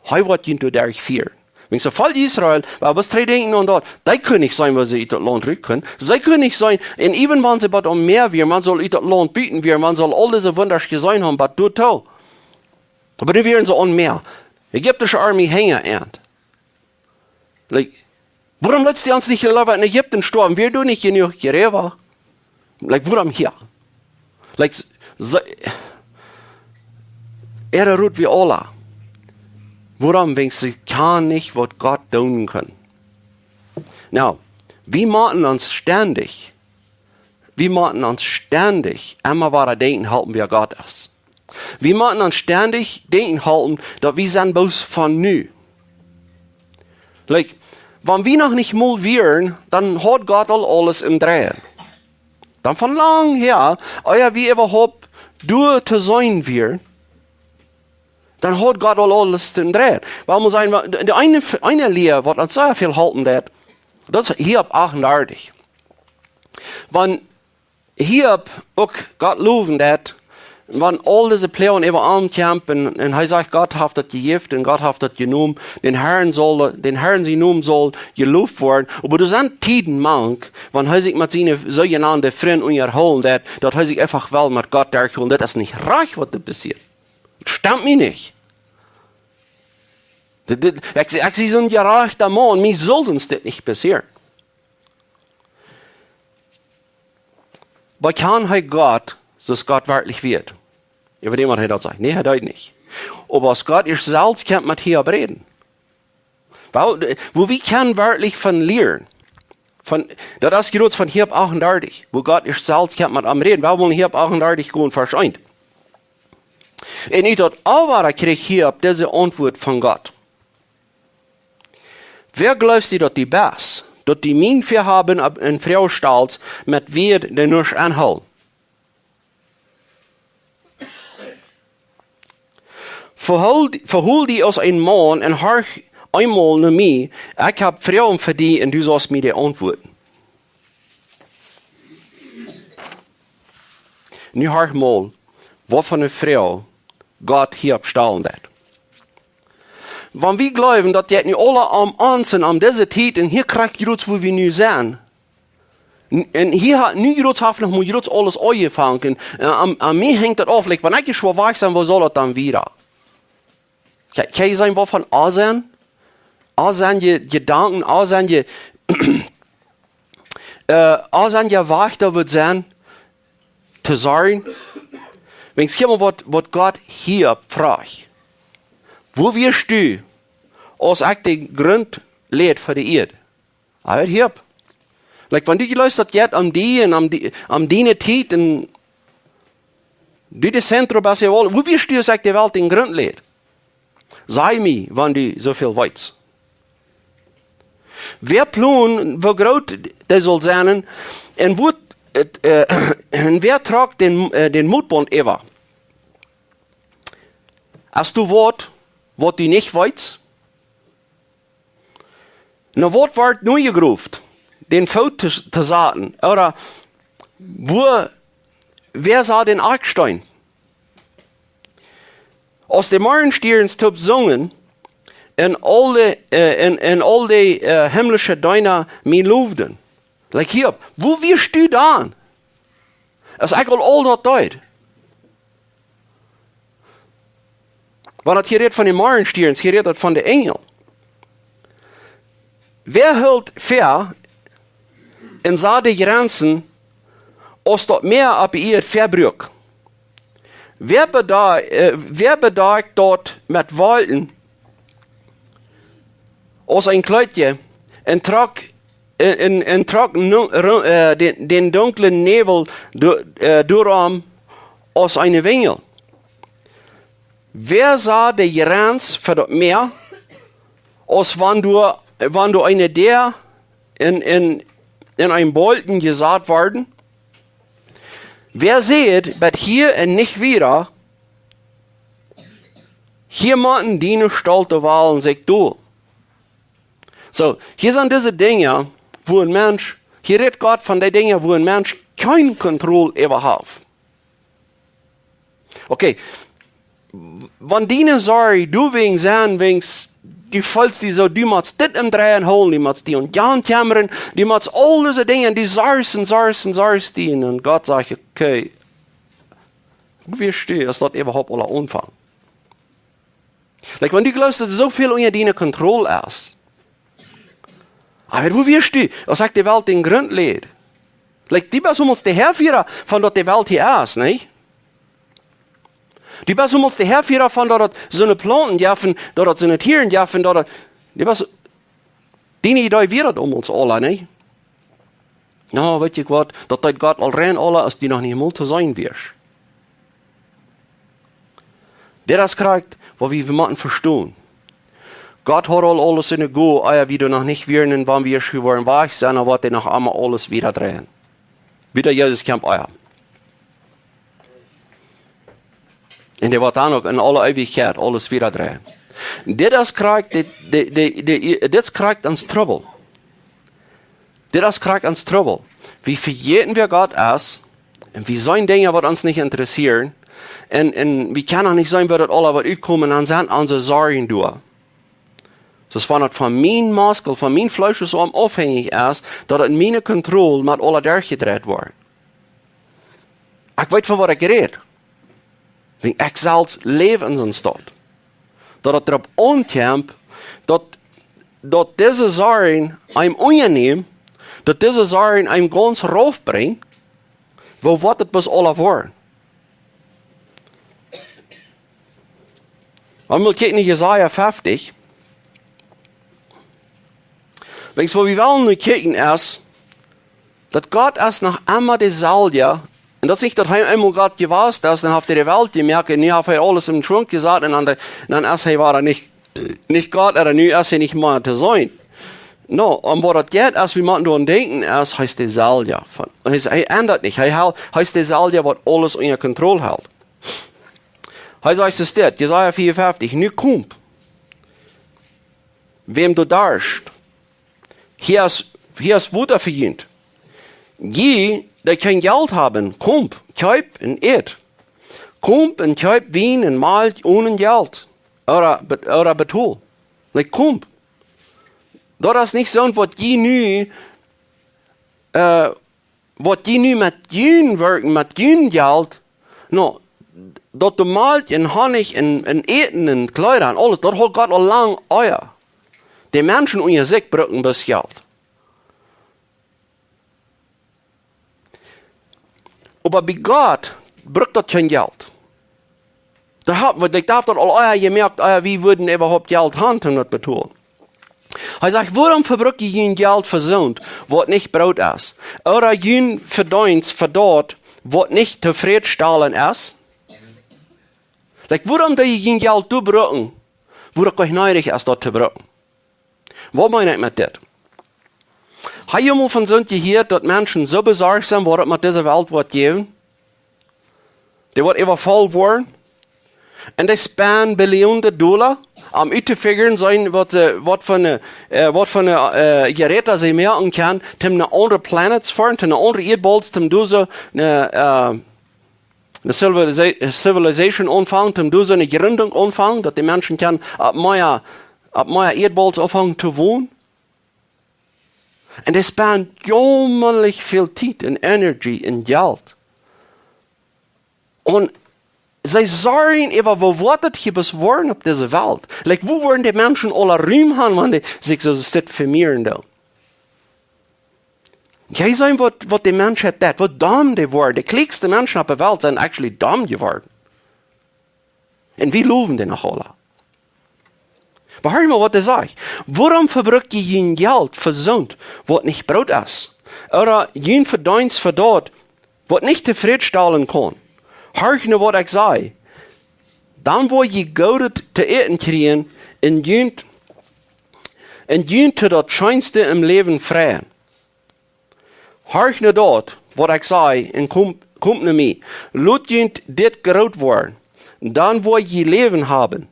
Er wird ihn durchführen. Wenn so voll Israel, weil was drei denken und dort, die können nicht sein, was sie in das Land rücken. Sie können nicht sein, und even wenn sie was um mehr wir, man soll in das Land bieten wir, man soll all diese Wunder gesehen haben, aber du tau. Aber die werden so um mehr. Ägyptische Armee hängen ernst. Like, warum lässt die uns nicht in Ägypten sterben? Wir tun nicht genug Gereva. Like, warum hier? Like, ruht wie Allah. Warum? Wenn sie kann nicht, was Gott tun kann. Now, wir machen uns ständig immer weiter denken halten, wer Gott ist. Wir machen uns ständig denken halten, dass wir sind bloß von nu. Like, wenn wir noch nicht mal wären, dann hat Gott alles im Drehen. Dann von lang her, euer wie überhaupt du zu sein wir, dann hat Gott alles im Drehen. Weil man sagen, eine Lehre, was uns sehr viel halten wird, das ist Hiob 38. Wenn Hiob auch Gott loben wird, wenn all diese Pläne über ankämpfen, und er sagt, Gott hat das gegeben, und Gott hat das genommen, den Herrn sie nehmen soll, gelobt werden. Aber das sind Tiden mank, wenn er sich mit seinen sogenannten Freunden unterhalten hat, dass er sich einfach will mit Gott erholen, das ist nicht reich, was da passiert. Das stimmt mir nicht. Ich sind ja reicher Mann, mir soll uns das nicht passieren. Aber kann er Gott, dass Gott wirklich wird? Über dem, was er dort sagt. Nee, er tut nicht. Aber was Gott ist selbst, kann mit Hiob reden. Wo wir können wirklich von lernen. Das ist gerade von Hiob 38. Wo Gott ist selbst, kann mit ihm reden. Wir wollen Hiob 38 gehen, Vers 1. Und ich dort aber krieg Hiob diese Antwort von Gott. Wer glaubst du, dass die Bess, dass die mein Verhaben in Frau stellt, mit wer den nicht anhält? Verhol die als ein Mann und hör einmal nach mir, ich hab Frauen für die und du sollst mir die antworten. Nu hör mal, was für eine Frau Gott hier abstellen wird. Wenn wir glauben, dass die alle am Ansen, am dieser Zeit, und hier kriegt Jutz, wo wir nu sind, und hier hat nu Jutz noch mal Jutz alles angefangen, an mir hängt das auf, wenn ich schon weiß, wo soll das dann wieder? Kann ich sagen, wovon Asen? Asen, je Gedanken, Asen, je Wach, da wird sein, zu sagen, wenn es kommt, was Gott hier fragt, wo wirst du, als ich den Grund lehrt für die Erde? Aber hier. Like, wenn du gelöst jetzt am die Zeit, und du das Zentrum bist, wo wirst du, als ich die Welt den Grund lehrt? Sei mir, wenn du so viel weißt. Wer plan, wo groß der soll sein, und wer tragt den Mutbund über? Hast du Wort, was du nicht weißt? Na, Wort wird neu gerufen, den Fout zu sagen, oder wer sah den Arkstein? Als die Morgenstieren stop singen, en all die himmlische Deiner mir loofden. Like hier, wo wirst du dann? Das ist eigentlich all das Deut. Weil das hier redet von den Morgenstieren, hier redet von den Engeln. Wer hält fair und sah die Grenzen, als das Meer ab ihr verbrück? Wer bedarf dort mit Wolken als ein Kleidje und trag den dunklen Nebel durch aus einer Wingel. Wer sah die Grenze für das Meer, als wenn du eine der in einem Bolten gesagt worden? Wer sieht, dass hier und nicht wieder, hier machen die stolte Wahlen sich durch. So, hier sind diese Dinge, wo ein Mensch, hier redet Gott von den Dingen, wo ein Mensch keine Kontrolle über hat. Okay, wenn die sagen, du wegen sein, die fällst die so, die musst das im Drehen holen, die musst die und Jan jammern, die musst all diese Dinge, die sagst die, und Gott sagt, okay, wie stehst, ist das überhaupt aller Umfang? Like, wenn du glaubst, dass so viel unter deiner Kontrolle ist, aber wo wirst du? Als ich die Welt in Grund lehrt. Like, die bist uns der Herrführer von dort die Welt hier ist, nicht? Die bist uns der Herrführer von dort so eine Planten jaffen, dort so eine Tieren jaffen, dort, die bist, die Idee wird uns alle, nicht? No, weet je wat, dat Gott al rein alle, als die noch nicht mal zu sein wirst. Der das kriegt, wo wir müssen verstehen. Gott hat alles in der Go, wie du noch nicht werden, wann wir schon waren wach sein, aber wird noch einmal alles wieder drehen. Wieder Jesus kommt euer. Und der wird dann auch in aller Ewigkeit alles wieder drehen. Das kriegt uns Trouble. Das kriegt uns Trouble. Wie verjäten wir Gott aus, und wie sollen Dinge, was uns nicht interessieren, und wie kann auch nicht sein, dass alle, was utkommen, an sind unsere Sorgen durch. Das war nicht von meinem Muskel, von meinem Fleisch so abhängig ist, dass es in meine Kontrolle mit alle durchgedreht wird. Ich weiß, von was ich rede. Ich selbst lebe in so einem Stadt. Dass es darauf ankommt, dass diese Sorgen einem unangenehm, dass diese Sorgen einem ganz raufbringen, wo wird es bis alle waren. Wenn wir kicken in Jesaja 50, wenn wir wollen nur kicken ist, dass Gott erst noch einmal die Salja, und das nicht, dass er einmal Gott gewusst ist, dann hat er die Welt gemerkt, und hat er alles im Trunk gesagt, und dann erst war er nicht Gott, oder nu erst er nicht mal zu sein. No, und was das geht, als wir machen daran denken, ist, heißt die Salja. Er ändert nicht, heißt die Salja, was alles unter Kontrolle hält. Er sagt es das, Jesaja 54, nu kommt, wem du darfst, hier ist Wunder verdient. Die kein Geld haben, kommt, kauf und isst. Kommt und kauf Wein und malt ohne Geld. Oder betul. Like, kommt. Das ist nicht so, was die nu mit Jün wirken, mit Jün Geld, no, dort du malt in Honig, in Eten, in Kleidern, alles, dort hat Gott auch lang euer. Die Menschen unter sich brücken das Geld. Aber bei Gott brückt das kein Geld. Ich darf dort all gemerkt, wie würden überhaupt Geld handeln, das betont. Er sagt, warum verbrückt ihr Geld für Sünd, was nicht Brot ist? Oder ihr Verdienst für dort, was nicht zufriedenstellend ist? Warum ihr Geld zu brücken, wo das euch neidig ist, dort zu brücken? Was meine ich mit das? Habt ihr mal von Sünd gehört, dass Menschen so besorgt sind, was mit dieser Welt wird geben? Die wird überfallen worden. Und die sparen Billionen Dollar, um zu sein, was von eine Geräte sie merken kann, um eine andere Planet zu fahren, um eine andere Erdball, um so eine Civilization anfangen, um so eine Gründung anfangen, dass die Menschen kann ab mehr Erdballs anfangen zu wohnen. Und die sparen jämmerlich viel Zeit und Energie und Geld. Und sie sagen über, wo wird das hier bis worden auf dieser Welt? Wo wollen die Menschen alle Ruhm haben, wenn die sich so vermehren da? Ja, sagen, was die Menschen hat, was dumm die worden. Die kleinsten Menschen auf der Welt sind actually dumm geworden. Und wie loben die noch alle? Aber hör mal, was er sagt. Warum verbrückt ihr Geld für Sünd, was nicht Brot ist? Oder ihr Verdienst für dort, was nicht zufriedenstellen kann? Hör nur, was ich sage. Dann, wo je Gott zu eten kriegen, in Jünt zu das Schönste im Leben freien. Hör nur dort, was ich sage, und kommt nicht mehr. Lut Jünt dit groß worden. Dann, wo je Leben haben.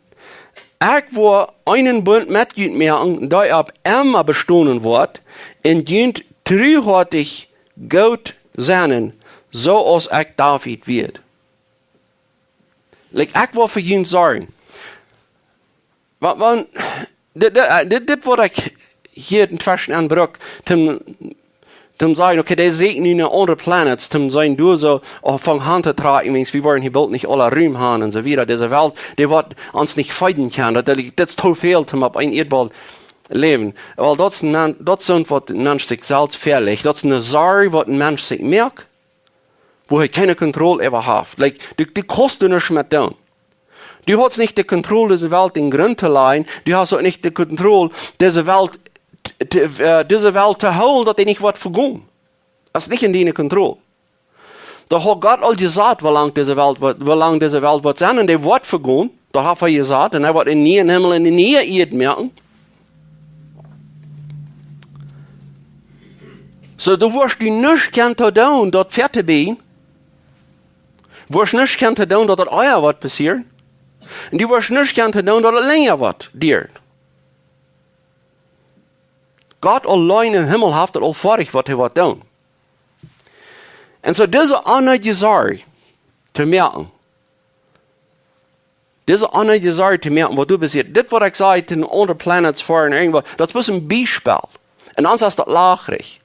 Ich wo einen Bund mit Jünt merken, da ab immer bestohlen wird, in Jünt treuhärtig Gott sein, so als ich David wird. Ich will für ihn sagen, das, was ich hier inzwischen anbrück, zum sagen, okay, der segnen in andere Planeten, zum sagen, du so, von Hand zu tragen, wir wollen hier bald nicht alle Ruhm haben und so weiter, diese Welt, die wird uns nicht feiden kann, das ist zu viel, um auf ein Erdball leben. Weil das ist was ein Mensch sich selbst verlegt, das ist eine Sorge, was ein Mensch sich merkt, wo er keine Kontrolle über hat. Die kostet nichts mit tun. Du hast nicht die Kontrolle, diese Welt in Grund zu leihen, du hast auch nicht die Kontrolle, diese Welt zu holen, dass die nicht wird vergehen. Das ist nicht in deiner Kontrolle. Da hat Gott all gesagt, wie lange diese Welt wird sein, und die wird vergehen. Da hat er gesagt, und er wird in nie im Himmel und in nie Erde merken. So, du wirst die nicht können tun, dort fertig bin. Du wirst nicht können tun, dass das euer wird passieren. Und du wirst nicht können tun, dass das länger wird, dir. Gott allein im Himmel hat das all fertig, was er wird tun. Und so diese andere Sache zu merken, was du bist, das, was ich sage, in anderen Planeten fahren, irgendwo, das ist ein Beispiel. Und anders ist das lachrig.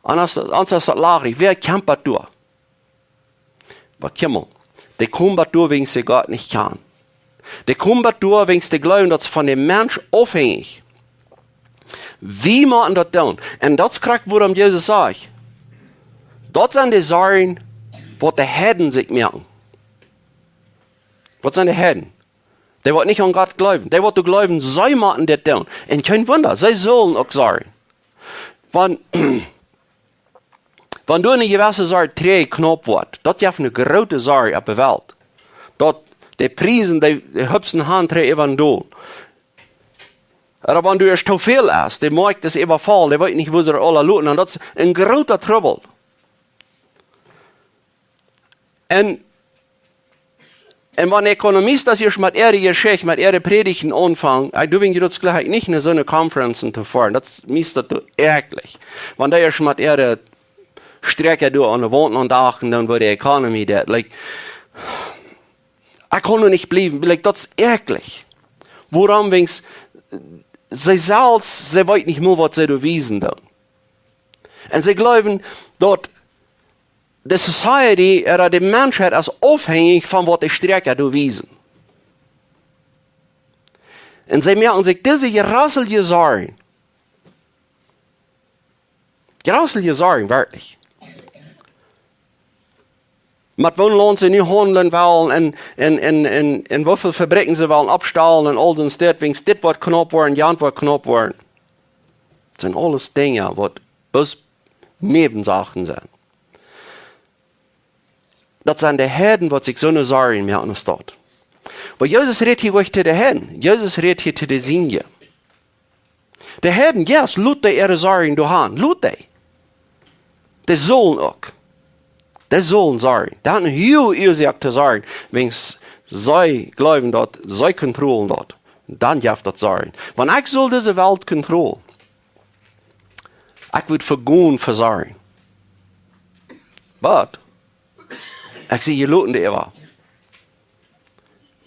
Anders ist das lachrig. Wer kämpft durch? Aber Kimmel, die kommen durch, wenn sie Gott nicht kann. Die kommen durch, wenn sie glauben, dass von dem Mensch abhängig. Wie machen das tun? Und das kriegt, worum Jesus sagt. Das sind die Sachen, was die Heiden sich merken. Was sind die Heiden? Die wollen nicht an Gott glauben. Die wollen glauben, sie machen das tun. Und kein Wunder, sie sollen auch sagen. Wenn du eine gewisse Sache trägst, knapp wird, das ist eine große Sache auf der Welt. Dort, die Priesen, die hübschen Hand trägen do. Aber wenn du erst zu viel hast, die merkt das überfallen, die weiß nicht, wo sie alle looten, und das ist ein großer Trouble. Und wenn Ökonomist das hier mit ihrer Geschichte, mit ihrer Predigten anfangen, du willst jetzt gleich nicht in so eine Konferenzen zu fahren, das ist du ärgerlich. Wenn der schon mit ihrer Strecke durch an der Wand und Dachen, dann wird die Ökonomie das, ich kann nicht bleiben, das ist ärgerlich. Woran wenn's, sie selbst, sie weiß nicht mehr, was sie bewiesen da. Und sie glauben, dort, die Society oder die Menschheit ist abhängig von was die Strecke bewiesen. Und sie merken sich diese gerasselige Sorgen. Gerasselige Sorgen, wirklich. Mit Wohnlohn sie nicht handeln wollen und wie viele Fabriken sie wollen abstahlen und all das, wenn's dit wird knapp werden, Jan wird knapp werden. Das sind alles Dinge, was bloß Nebensachen sind. Das sind die Herden, die sich so eine Sorgen merken als dort. Aber Jesus redet hier euch zu den Herden. Jesus redet hier zu den Sinje. Die Herden, yes, lut die ihre Sorgen durch, lut die. Die sollen auch. Die sollen sagen. Die haben viel Ursache zu sagen, wenn sie glauben, dass sie kontrollieren dort. Dann darf das sagen. Wenn ich soll diese Welt kontrollieren, ich würde vergehen für sagen. Aber ich sehe, ihr luten die immer.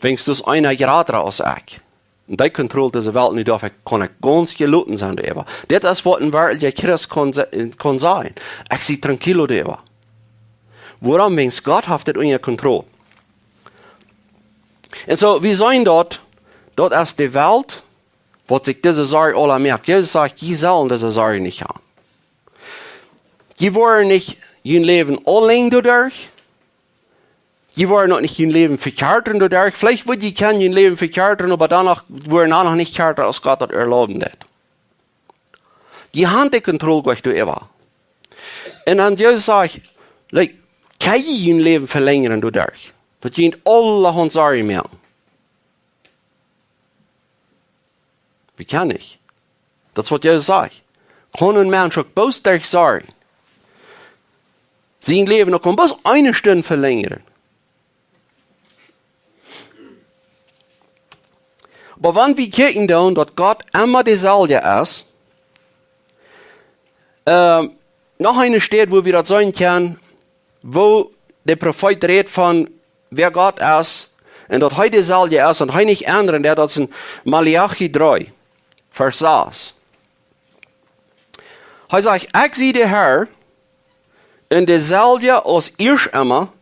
Wenn du einer gerade als ich, und die kontrolliert diese Welt nicht, kann ich ganz geluten sein, die immer. Das ist, was ein wirklicher Christ kann sein. Ich sehe tranquilo, die immer. Woran, wenn Gott hat das unter Kontrolle. Und so, wir sehen dort ist die Welt, wo sich diese Sorge alle merkt. Jesus sagt, die sollen diese Sorge nicht haben. Die wollen nicht ihr Leben allein dadurch. Die wollen auch nicht ihr Leben verkehrten dadurch. Vielleicht wird die können ihr Leben verkehrten, aber danach wollen auch noch nicht kärter, als Gott das erlauben hat. Die haben die Kontrolle, was du immer. Und dann Jesus sagt, kan je hun leven verlängern dadurch. Dat je niet alle hun sorgen mehr. Wie kan ich? Das ist, was Jesus sagt. Kann ein Mensch auch bloß durch Sorgen sein Leben noch bloß eine Stunde verlängern. Aber wenn wir kicken dann, dass Gott immer derselbe ist, noch eine steht, wo wir das sagen können, wo der Prophet redet von, wer Gott ist, und dass er derselbe ist, und er nicht ändern, der das in Malachi 3, Vers 6. Er sagt, ich sehe der Herr, und derselbe als ich immer,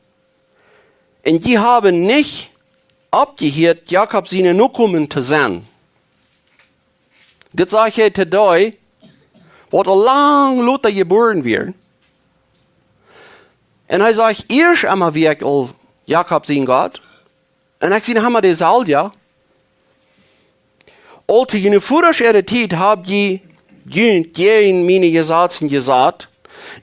und die haben nicht abgehört, Jakob seine Nachkommen zu sein. Das sage ich today, wat al lang Luther geboren wird. Und er sagt, ich immer wie ich al Jakob sein Gott. Und ich sehe, haben wir derselbe. Alte jene vorige Zeit habt ihr gegen meine Gesetze gesagt,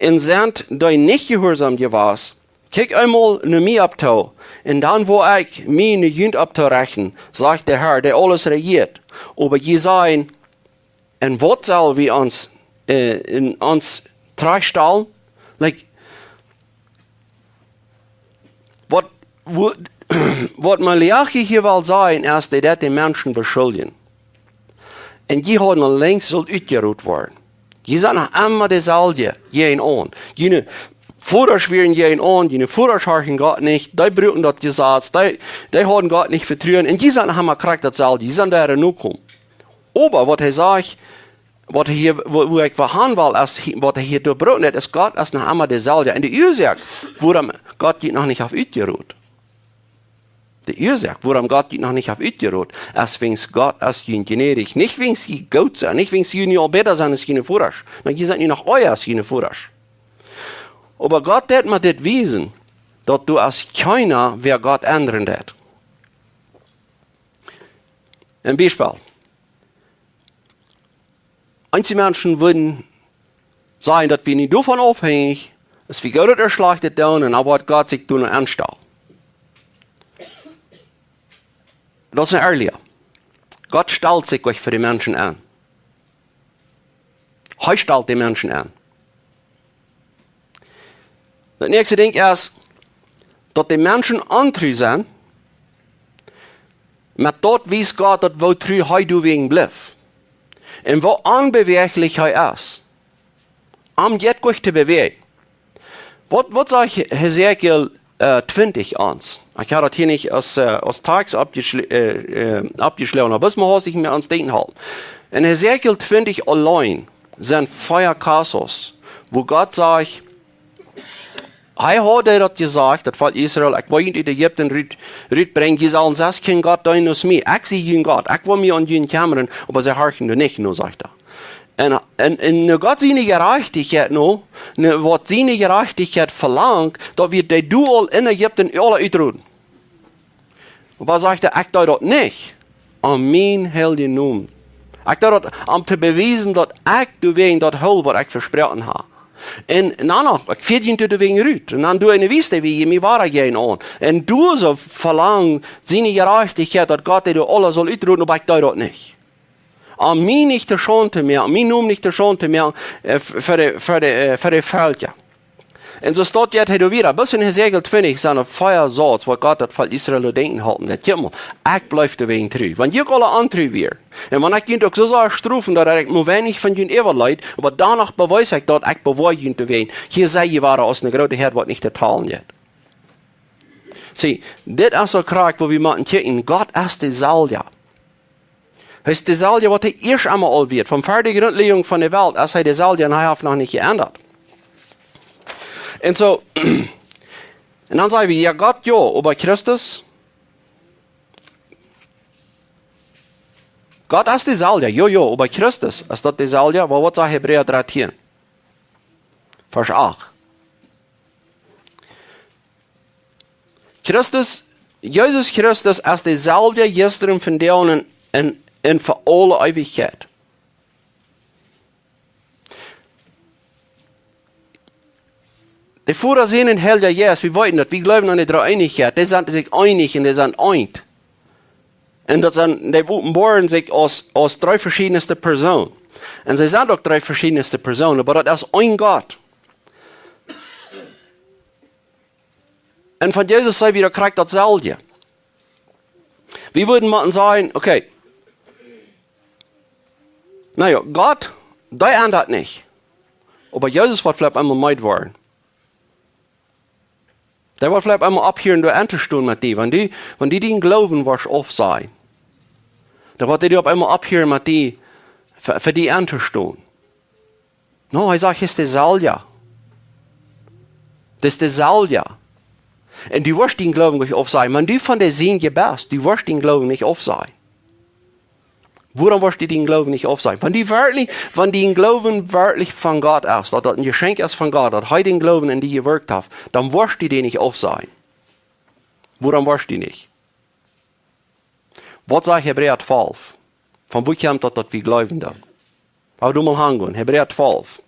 und sind da nicht gehorsam gewesen. Kijk einmal nach mir abtau, und dann wo ich meine Jünd abzurechnen, sagt der Herr, der alles regiert. Aber je sagen, und was soll wir uns in uns tragstellen? Like, was Malachi hier will sagen, ist, dass die Menschen beschuldigen. Und die haben längst ausgeruht worden. Die sind noch immer dasselbe, jeden an. Jene Vorder schweren jeden an, jene Vorder scharchen Gott nicht, die brüten das Gesetz, die haben Gott nicht vertrauen. Und die sind haben gekriegt dasselbe, die sind da genug gekommen. Aber was er sagt, was er hier, wo ich verhandeln will, ist, was er hier durchbrochen hat, ist Gott ist noch immer derselbe. Und die Ursache, warum Gott geht noch nicht auf ausgeruht. Die Ursache, warum Gott geht noch nicht auf ausgeruht, ist, wegen Gott ist gnädig. Nicht wegen sie gut sind, nicht wegen sie nicht besser sind als jene Vorder. Sondern die sind nicht noch euer als jene Vorder. Aber Gott hat mir das wiesen, dass du als keiner, wer Gott ändern hat. Ein Beispiel. Einige Menschen würden sagen, dass wir nicht davon abhängig, dass wir Gott erschlachtet tun und aber Gott sich tun anstellen. Das ist ein Ehrlicher. Gott stellt sich für die Menschen an. Er stellt die Menschen an. Das nächste Ding ist, dass die Menschen antreu sind, mit dort weiß Gott, dass wo treu du wegen bleibt. Und wo unbeweglich er ist. Am jetzt gut zu bewegen. Was sagt Hesekiel 20 ans? Ich habe das hier nicht aus Tags abgeschlagen, aber das muss ich mir ans Denken halten. In Hesekiel 20 allein sind Feuerkassos, wo Gott sagt, er hat das gesagt, das Volk Israel, ich will in Ägypten rütbringen, die sollen sagen, kein Gott dein aus mir. Ich sehe Gott, ich will mir an den Kammern, aber sie horchen nicht, nur sagt er. Und Gott seine Gerechtigkeit noch, was seine Gerechtigkeit verlangt, da wird der Dual in Ägypten alle ausrotten. Aber sagt er, ich tue das nicht, an mein heiligen Namen. Ich tue das, um zu beweisen, dass ich wegen das Heil, was ich versprochen habe. En dan ik verdient het wegen Rüt. En dan doe je wist wie je mij waar gehen an. En du so verlangen, seine Gerechtigkeit, dass Gott dir alles soll uitroepen, aber ich tue das nicht. An mir nicht der Schande mehr, an mir nur nicht der Schande mehr, für die Völker. Und so steht jetzt wieder, bis in Hesekiel 20, seine Feuersatz, wo Gott das Volk Israel denken halten. Guck mal, ich bleibe wegen treu. Wenn ihr alle antreu wird, und wenn ich ihn doch so strufen, dass ich nur wenig von ihnen überleid, aber danach beweise ich, dass ich beweise ihn zu wehen. Hier sei je wahre aus einer großen Herd, was nicht ertalen wird. Sieh, das ist so krank, wo wir mal kicken, Gott ist die Salja. Es ist die Salja, was er erst einmal all wird. Vom fertigen Grundlegung von der Welt, ist er die Salja und er hat noch nicht geändert. Und so, und dann sagen wir, ja Gott, ja, aber Christus, Gott ist die Salja, ja, aber Christus ist das die Salja, aber was sagt Hebräer 13? Vers 8. Christus, Jesus Christus ist die Salja gestern von der und in für alle Ewigkeit. Die Führer sehen in Hell, ja, yes, wir wollten das, wir glauben an die Dreieinigkeit, die sind sich einig und die sind eint. Und das sind, die bohren sich aus 3 verschiedenste Personen. Und sie sind auch 3 verschiedenste Personen, aber das ist ein Gott. Und von Jesus sei wieder kriegt das selbe. Wir würden mal sagen, okay, naja, Gott, der ändert nicht. Aber Jesus wird vielleicht einmal meid worden. Der wird vielleicht einmal abhören, du Enterstunden mit dir. Wenn die den Glauben was auf sein, dann wird die auf einmal abhören mit dir für die Enterstunden. No, er sagt, das ist der Salja. Das ist der Salja. Und du wirst den Glauben nicht auf sein. Wenn du von der Sehn gebärst, du wirst den Glauben nicht auf sein. Woran wirst du den Glauben nicht auf sein? Wenn den Glauben wirklich von Gott ist, dass das ein Geschenk ist von Gott, dass er den Glauben in die gewirkt hat, dann wirst du den nicht auf sein. Woran wirst du nicht? Was sagt Hebräer 12? Von wo kommt das, dass wir glauben da? Aber du mal hangehen, Hebräer 12.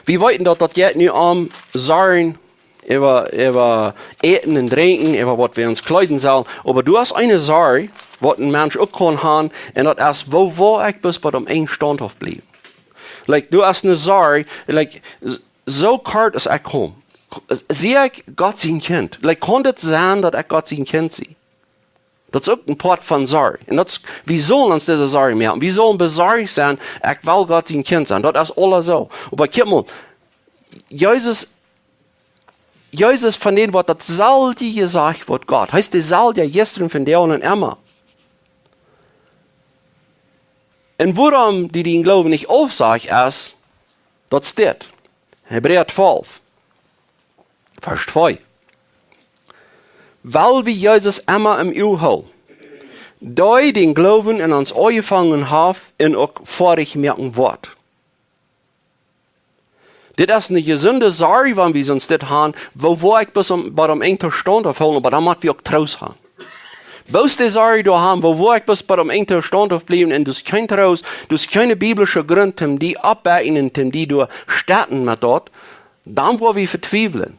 Wir wollten dass das jetzt nicht am sagen, über Eten und Trinken, über was wir uns kleiden sollen. Aber du hast eine Sache, was ein Mensch auch kann haben, und das ist, wo ich bis bei dem einen Standhaft bleiben. Like, du hast eine Sache, like, so kalt als ich komme. Sehe ich Gott sein Kind? Like, kann das sein, dass ich Gott sein Kind sehe? Das ist auch ein Part von Sorge. Und das, wir sollen uns diese Sorge merken. Wir sollen besorgt sein, ich will Gott sein Kind sein. Das ist alles so. Aber guck mal, Jesus von denen, was das sollte gesagt wird, Gott. Heißt, das soll ja gestern von der und immer. Und warum die den Glauben nicht aufsagt, ist, das steht. Hebräer 12, Vers 2. Weil wir Jesus immer im Auge haben, da den Glauben in uns angefangen haben und auch vorig merken wird. Das ist eine gesunde Sache, wenn wir uns das haben, wo ich bis bei dem engen Stand aufholen, aber dann müssen wir auch Trost haben. Bloß die Sache da haben, wo ich bis bei dem engen Stand aufbleiben, und du hast kein Trost, du hast keine biblische Gründe, die abbauen, die du starten mit dort, dann wo wir verzweifeln.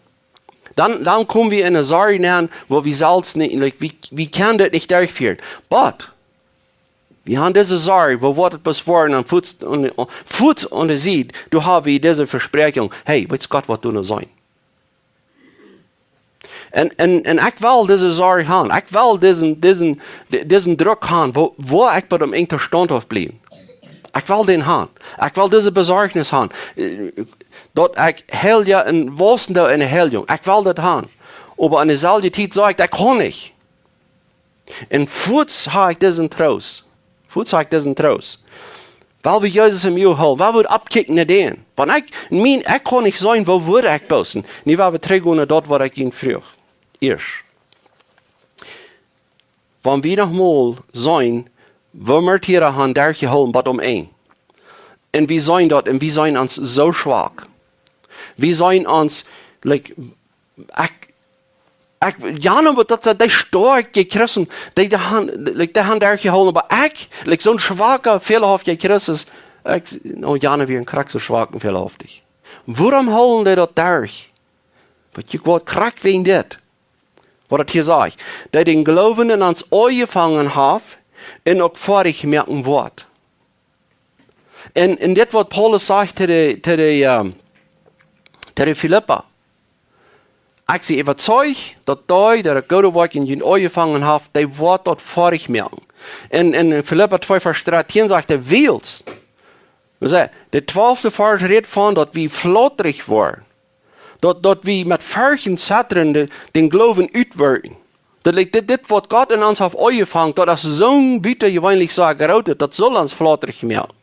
Dann kommen wir in eine Sache hinein, wo wir selbst nicht, like, wir können das nicht durchführen. But, wir haben diese Sache, wo wir das beschworen und Fuß und sieht, du hast diese Versprechung, hey, weiß Gott, was du noch sein. Und ich will diese Sache haben, ich will diesen Druck haben, wo ich bei dem engen Stand aufbleiben. Ich will den haben. Ich will diese Besorgnis haben. Dort ich hell ja in Wostende in der Heilung. Ich will das haben. Aber an der selben Zeit sage ich, das kann ich. Und Fuß habe ich diesen Trost. Weil wir Jesus im Auge haben, weil wir abkicken nach denen. Weil ich kann nicht sein, wo würde ich bosen. Nicht, weil wir trägen dort, wo ich ging früher. Erst. Wenn wir noch mal sein, wo wir Tiere haben, der geholt, was ein. Und wir sein dort, und wir sein uns so schwach. Wir sein uns, like, ja, wird das die stark gekrissen, die haben der geholt, aber ich, like, so ein schwacher, fehlerhaft gekrisses, ja, wie ein Krack so schwach und fehlerhaftig. Warum holen die das durch? Weil ich Gott krack wegen das. Was das hier sagt, die den Glauben in uns angefangen haben, und auch vorig merken wird. Und das, was Paulus sagt zu den Philippa, ich sie überzeugt, dass die, der gute Werk in ihnen angefangen haben, die wird dort vorig merken. In Philippa 2, Vers 13 sagt er, willst. Der 12. Vers redet von, dass wir flotterig waren. Dass wir mit Furchen Sattern den Glauben utwirken. Das was Gott in uns hat angefangen, das ist so ein Bitte gewöhnlich so gerautet, das soll uns flotterig merken.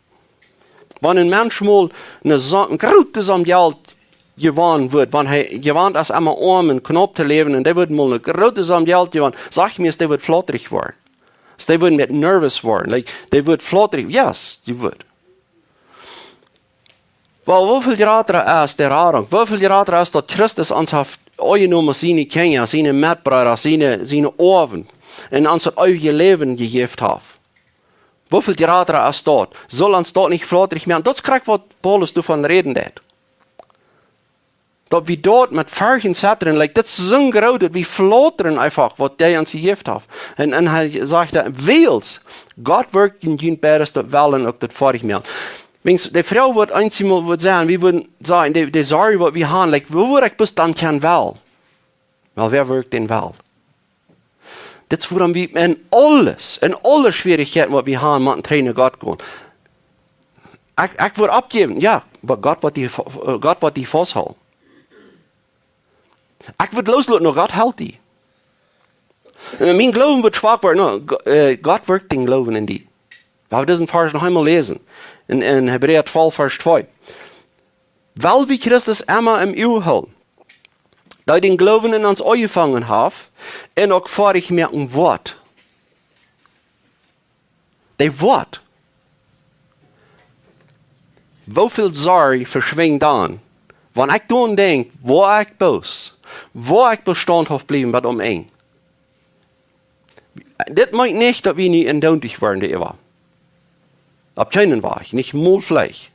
Wenn ein Mensch mal eine große Summe Geld gewonnen wird, wenn er gewohnt ist, einmal arm und knapp zu leben, und der wird mal eine große Summe Geld gewonnen, sag ich mir, der wird flotterig werden. Der wird mit nervös werden. Like, der wird flotterig. Yes, die wird. Weil wie viel Jahre ist der Erfahrung? Wie viel Jahre ist, dass Christus uns hat angenommen, seine Kinder, seine Mitbrüder, seine Ohren, und uns hat euer Leben gegeben hat? Wofür Gerater als dort? Soll uns dort nicht flotterig mehr? Das kriegt, was Paulus davon reden hat. Dat we dort met vargen zetten, like, dat is zo'n groot, wie flotteren einfach, wat hij ons gegeven heeft. En hij zegt dat, weels, God werkt in jullie beides dat wel en ook dat varig meer. Wings, de vrouw wordt eenmaal wat zeggen, wie würden zeggen, de sorry wat we hebben, like, wo word ik bis dan kan wel? Wel, wer werkt denn wel? Dit is waarom we in alle schwierigheden wat we hebben, moeten trainen God gaan. Ik word opgeven, ja, maar God wat die vasthouden. Ik word loslaten, nog God helpt die. Mijn geloven wordt zwak worden, God werkt in geloven in die. We hebben diesen Vers nog einmal lesen. In Hebräer 12, Vers 2. Weil wie Christus immer im Eeuw houden. Dat den geloven in ons aangevangen heeft. En ook vaardig merken wordt. Die wordt. Hoeveel zorg verschwingt dan? Wanneer ik dan denk, waar ik boos. Waar ik bestand heb blijven wat omheen. Dit meint niet dat we niet induldig worden, Eva. Op keinen Weg, nicht mal vielleicht.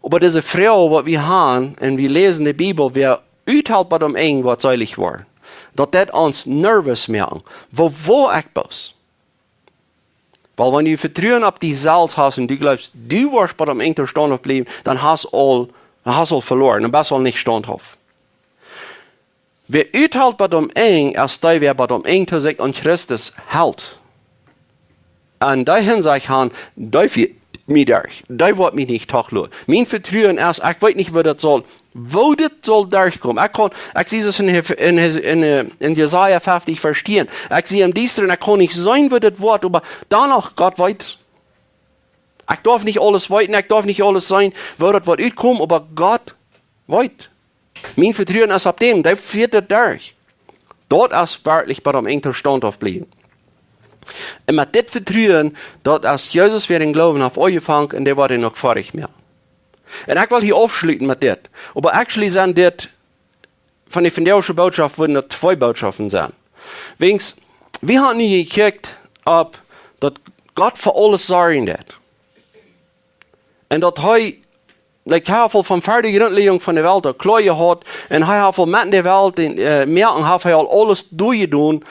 Aber diese Frau, was wir haben, und wir lesen die Bibel, wir uithalt bei dem Eng, was seilig war. Dat das uns nervös machen. Wo ich boos. Weil wenn du Vertrauen auf die Salz hast und du glaubst, du wirst bei dem Eng standhaft bleiben, dann hast du all verloren. Dann bist du nicht standhaft. Wer uithalt bei dem Eng, als der wer bei dem Eng zu sich an Christus hält. Und da Hinsicht haben, da wird mir durch. Da wird mich nicht tachlot. Mein Vertrauen ist, ich weiß nicht, wo das soll. Wo das soll durchkommen. Ich sehe es in Jesaja 50 verstehen. Ich sehe im Dienstern, ich kann nicht sein, wo das Wort, aber danach, Gott weiß. Ich darf nicht alles weiten, ich darf nicht alles sein, wo das Wort utkommt, aber Gott weiß. Mein Vertrauen ist ab dem, der führt das durch. Dort ist wirklich bei dem Enkel standhaft bleiben. Und mit dit Vertrauen, dat als Jesus weer in Glauben auf euch fangt, und der war dann noch fertig mehr. Und ich will hier aufschließen mit dit. Aber actually sind dit, von der evangelischen Botschaft würden das 2 Botschaften sein. Wings, wir haben nie gekickt, ob, dass Gott für alles sorgen hat. Und dass like heel van verder grondlegging van de wereld klooien had. En hij heeft met de wereld merken, heeft hij al alles doorgedaan.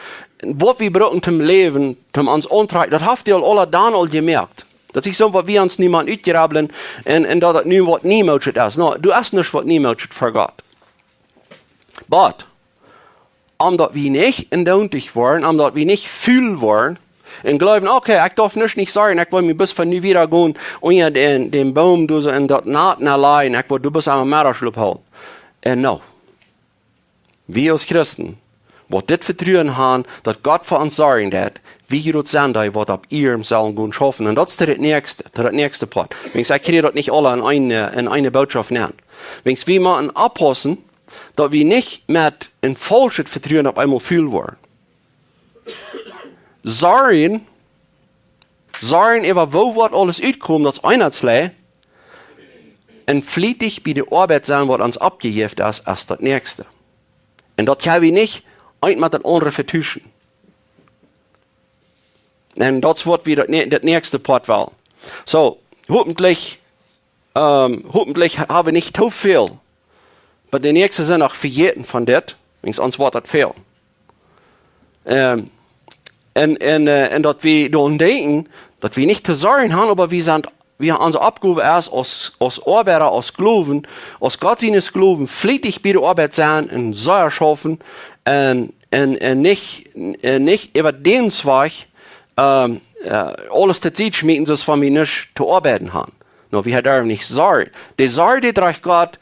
Wat we brauchen zum Leben, zum uns Antrag, das habt ihr alle dann al gemerkt. Das ist so, was wir uns niemand uitgerabelen und dat het nu wat nie möglich ist. No, du hast nicht was nie möglich für Gott. But, omdat wir nicht induldig waren, omdat wir nicht fühl waren, und glauben, okay, ich darf nicht sagen, ich will mich bis von nie wieder gehen, und den Baum, du so in dat Naht allein, ich will du bis am Mörderschlup holen. Und no. Wir als Christen, was dit Vertrauen haben, dass Gott für uns sorgen hat, wie das sind, was ab ihrem sollen gut schaffen. Und das ist das nächste Part. Ich kriege das nicht alle in eine Botschaft nennen. Wenn wir mal abpassen, dass wir nicht mit ein falsches Vertrauen auf einmal fühlen wollen. Sorgen über wo wird alles utkommt, das Einheitslei, und flietig bei der Arbeit sein, was uns abgegeben ist, als das nächste. Und das kann wir nicht ein mit dem anderen vertuschen. Und das wird wieder das nächste Part wel. So, hoffentlich haben wir nicht zu viel. Aber die nächste sind auch verjährten von das, sonst wird das viel. Und dass wir daran denken, dass wir nicht zu sorgen haben, aber wir haben unsere Abgabe erst als Arbeiter, als Glauben, als Gottesdienst Glauben, flietig bei der Arbeit sein und Säuer schaffen und nicht über den Zweig alles zu Zeit schmieden, dass wir nicht zu arbeiten haben. No, wir haben nicht Sorge. Die Sorge, die trägt Gott,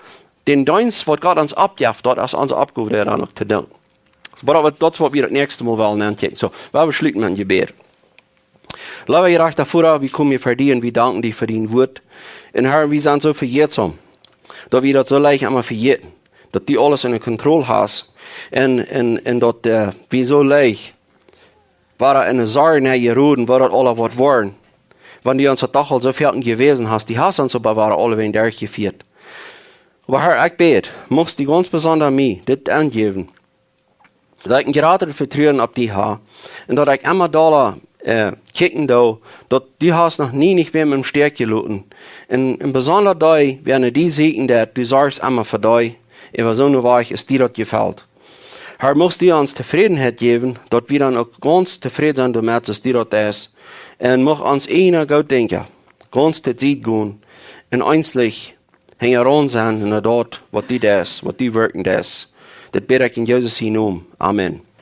den Dienst, was Gott uns abgibt, dort ist unsere Abgabe, der dann noch zu tun. Aber das wird wir das nächste Mal wollen anchecken. So, wir beschließen mit einem Gebet. Lieber Gerecht davor, wie kommen wir verdienen, wir danken dir für dein Wort. Und Herr, wir sind so verjährsam, dass wir das so leicht einmal verjähren, dass du alles in der Kontrolle hast. Und dass wir so leicht, war eine Sorge nach Jeroden, war das alle was waren. Wenn du uns doch so fertig gewesen hast, die hast uns aber waren alle wen durchgeführt. Aber Herr, ich bete, musst du ganz besonders mir das angeben. Dat ik een grader vertrouwen op die ha. En dat ik immer da kijken da, dat die hast nog nie nicht mehr im Stärk gelaten. In besonder Day werden die sehen, dass du sagst immer für dich, über so eine Weich ist dir das gefällt. Herr, muss dir uns Zufriedenheit geben, dass wir dann auch ganz zufrieden sind damit, dass dir das ist. Und mach uns einer gut denken, ganz zur Zeit gehen, und einzig hängen sein in der Dort, was die das, was die wirken das. Das bete ich in Jesus' Namen. Amen.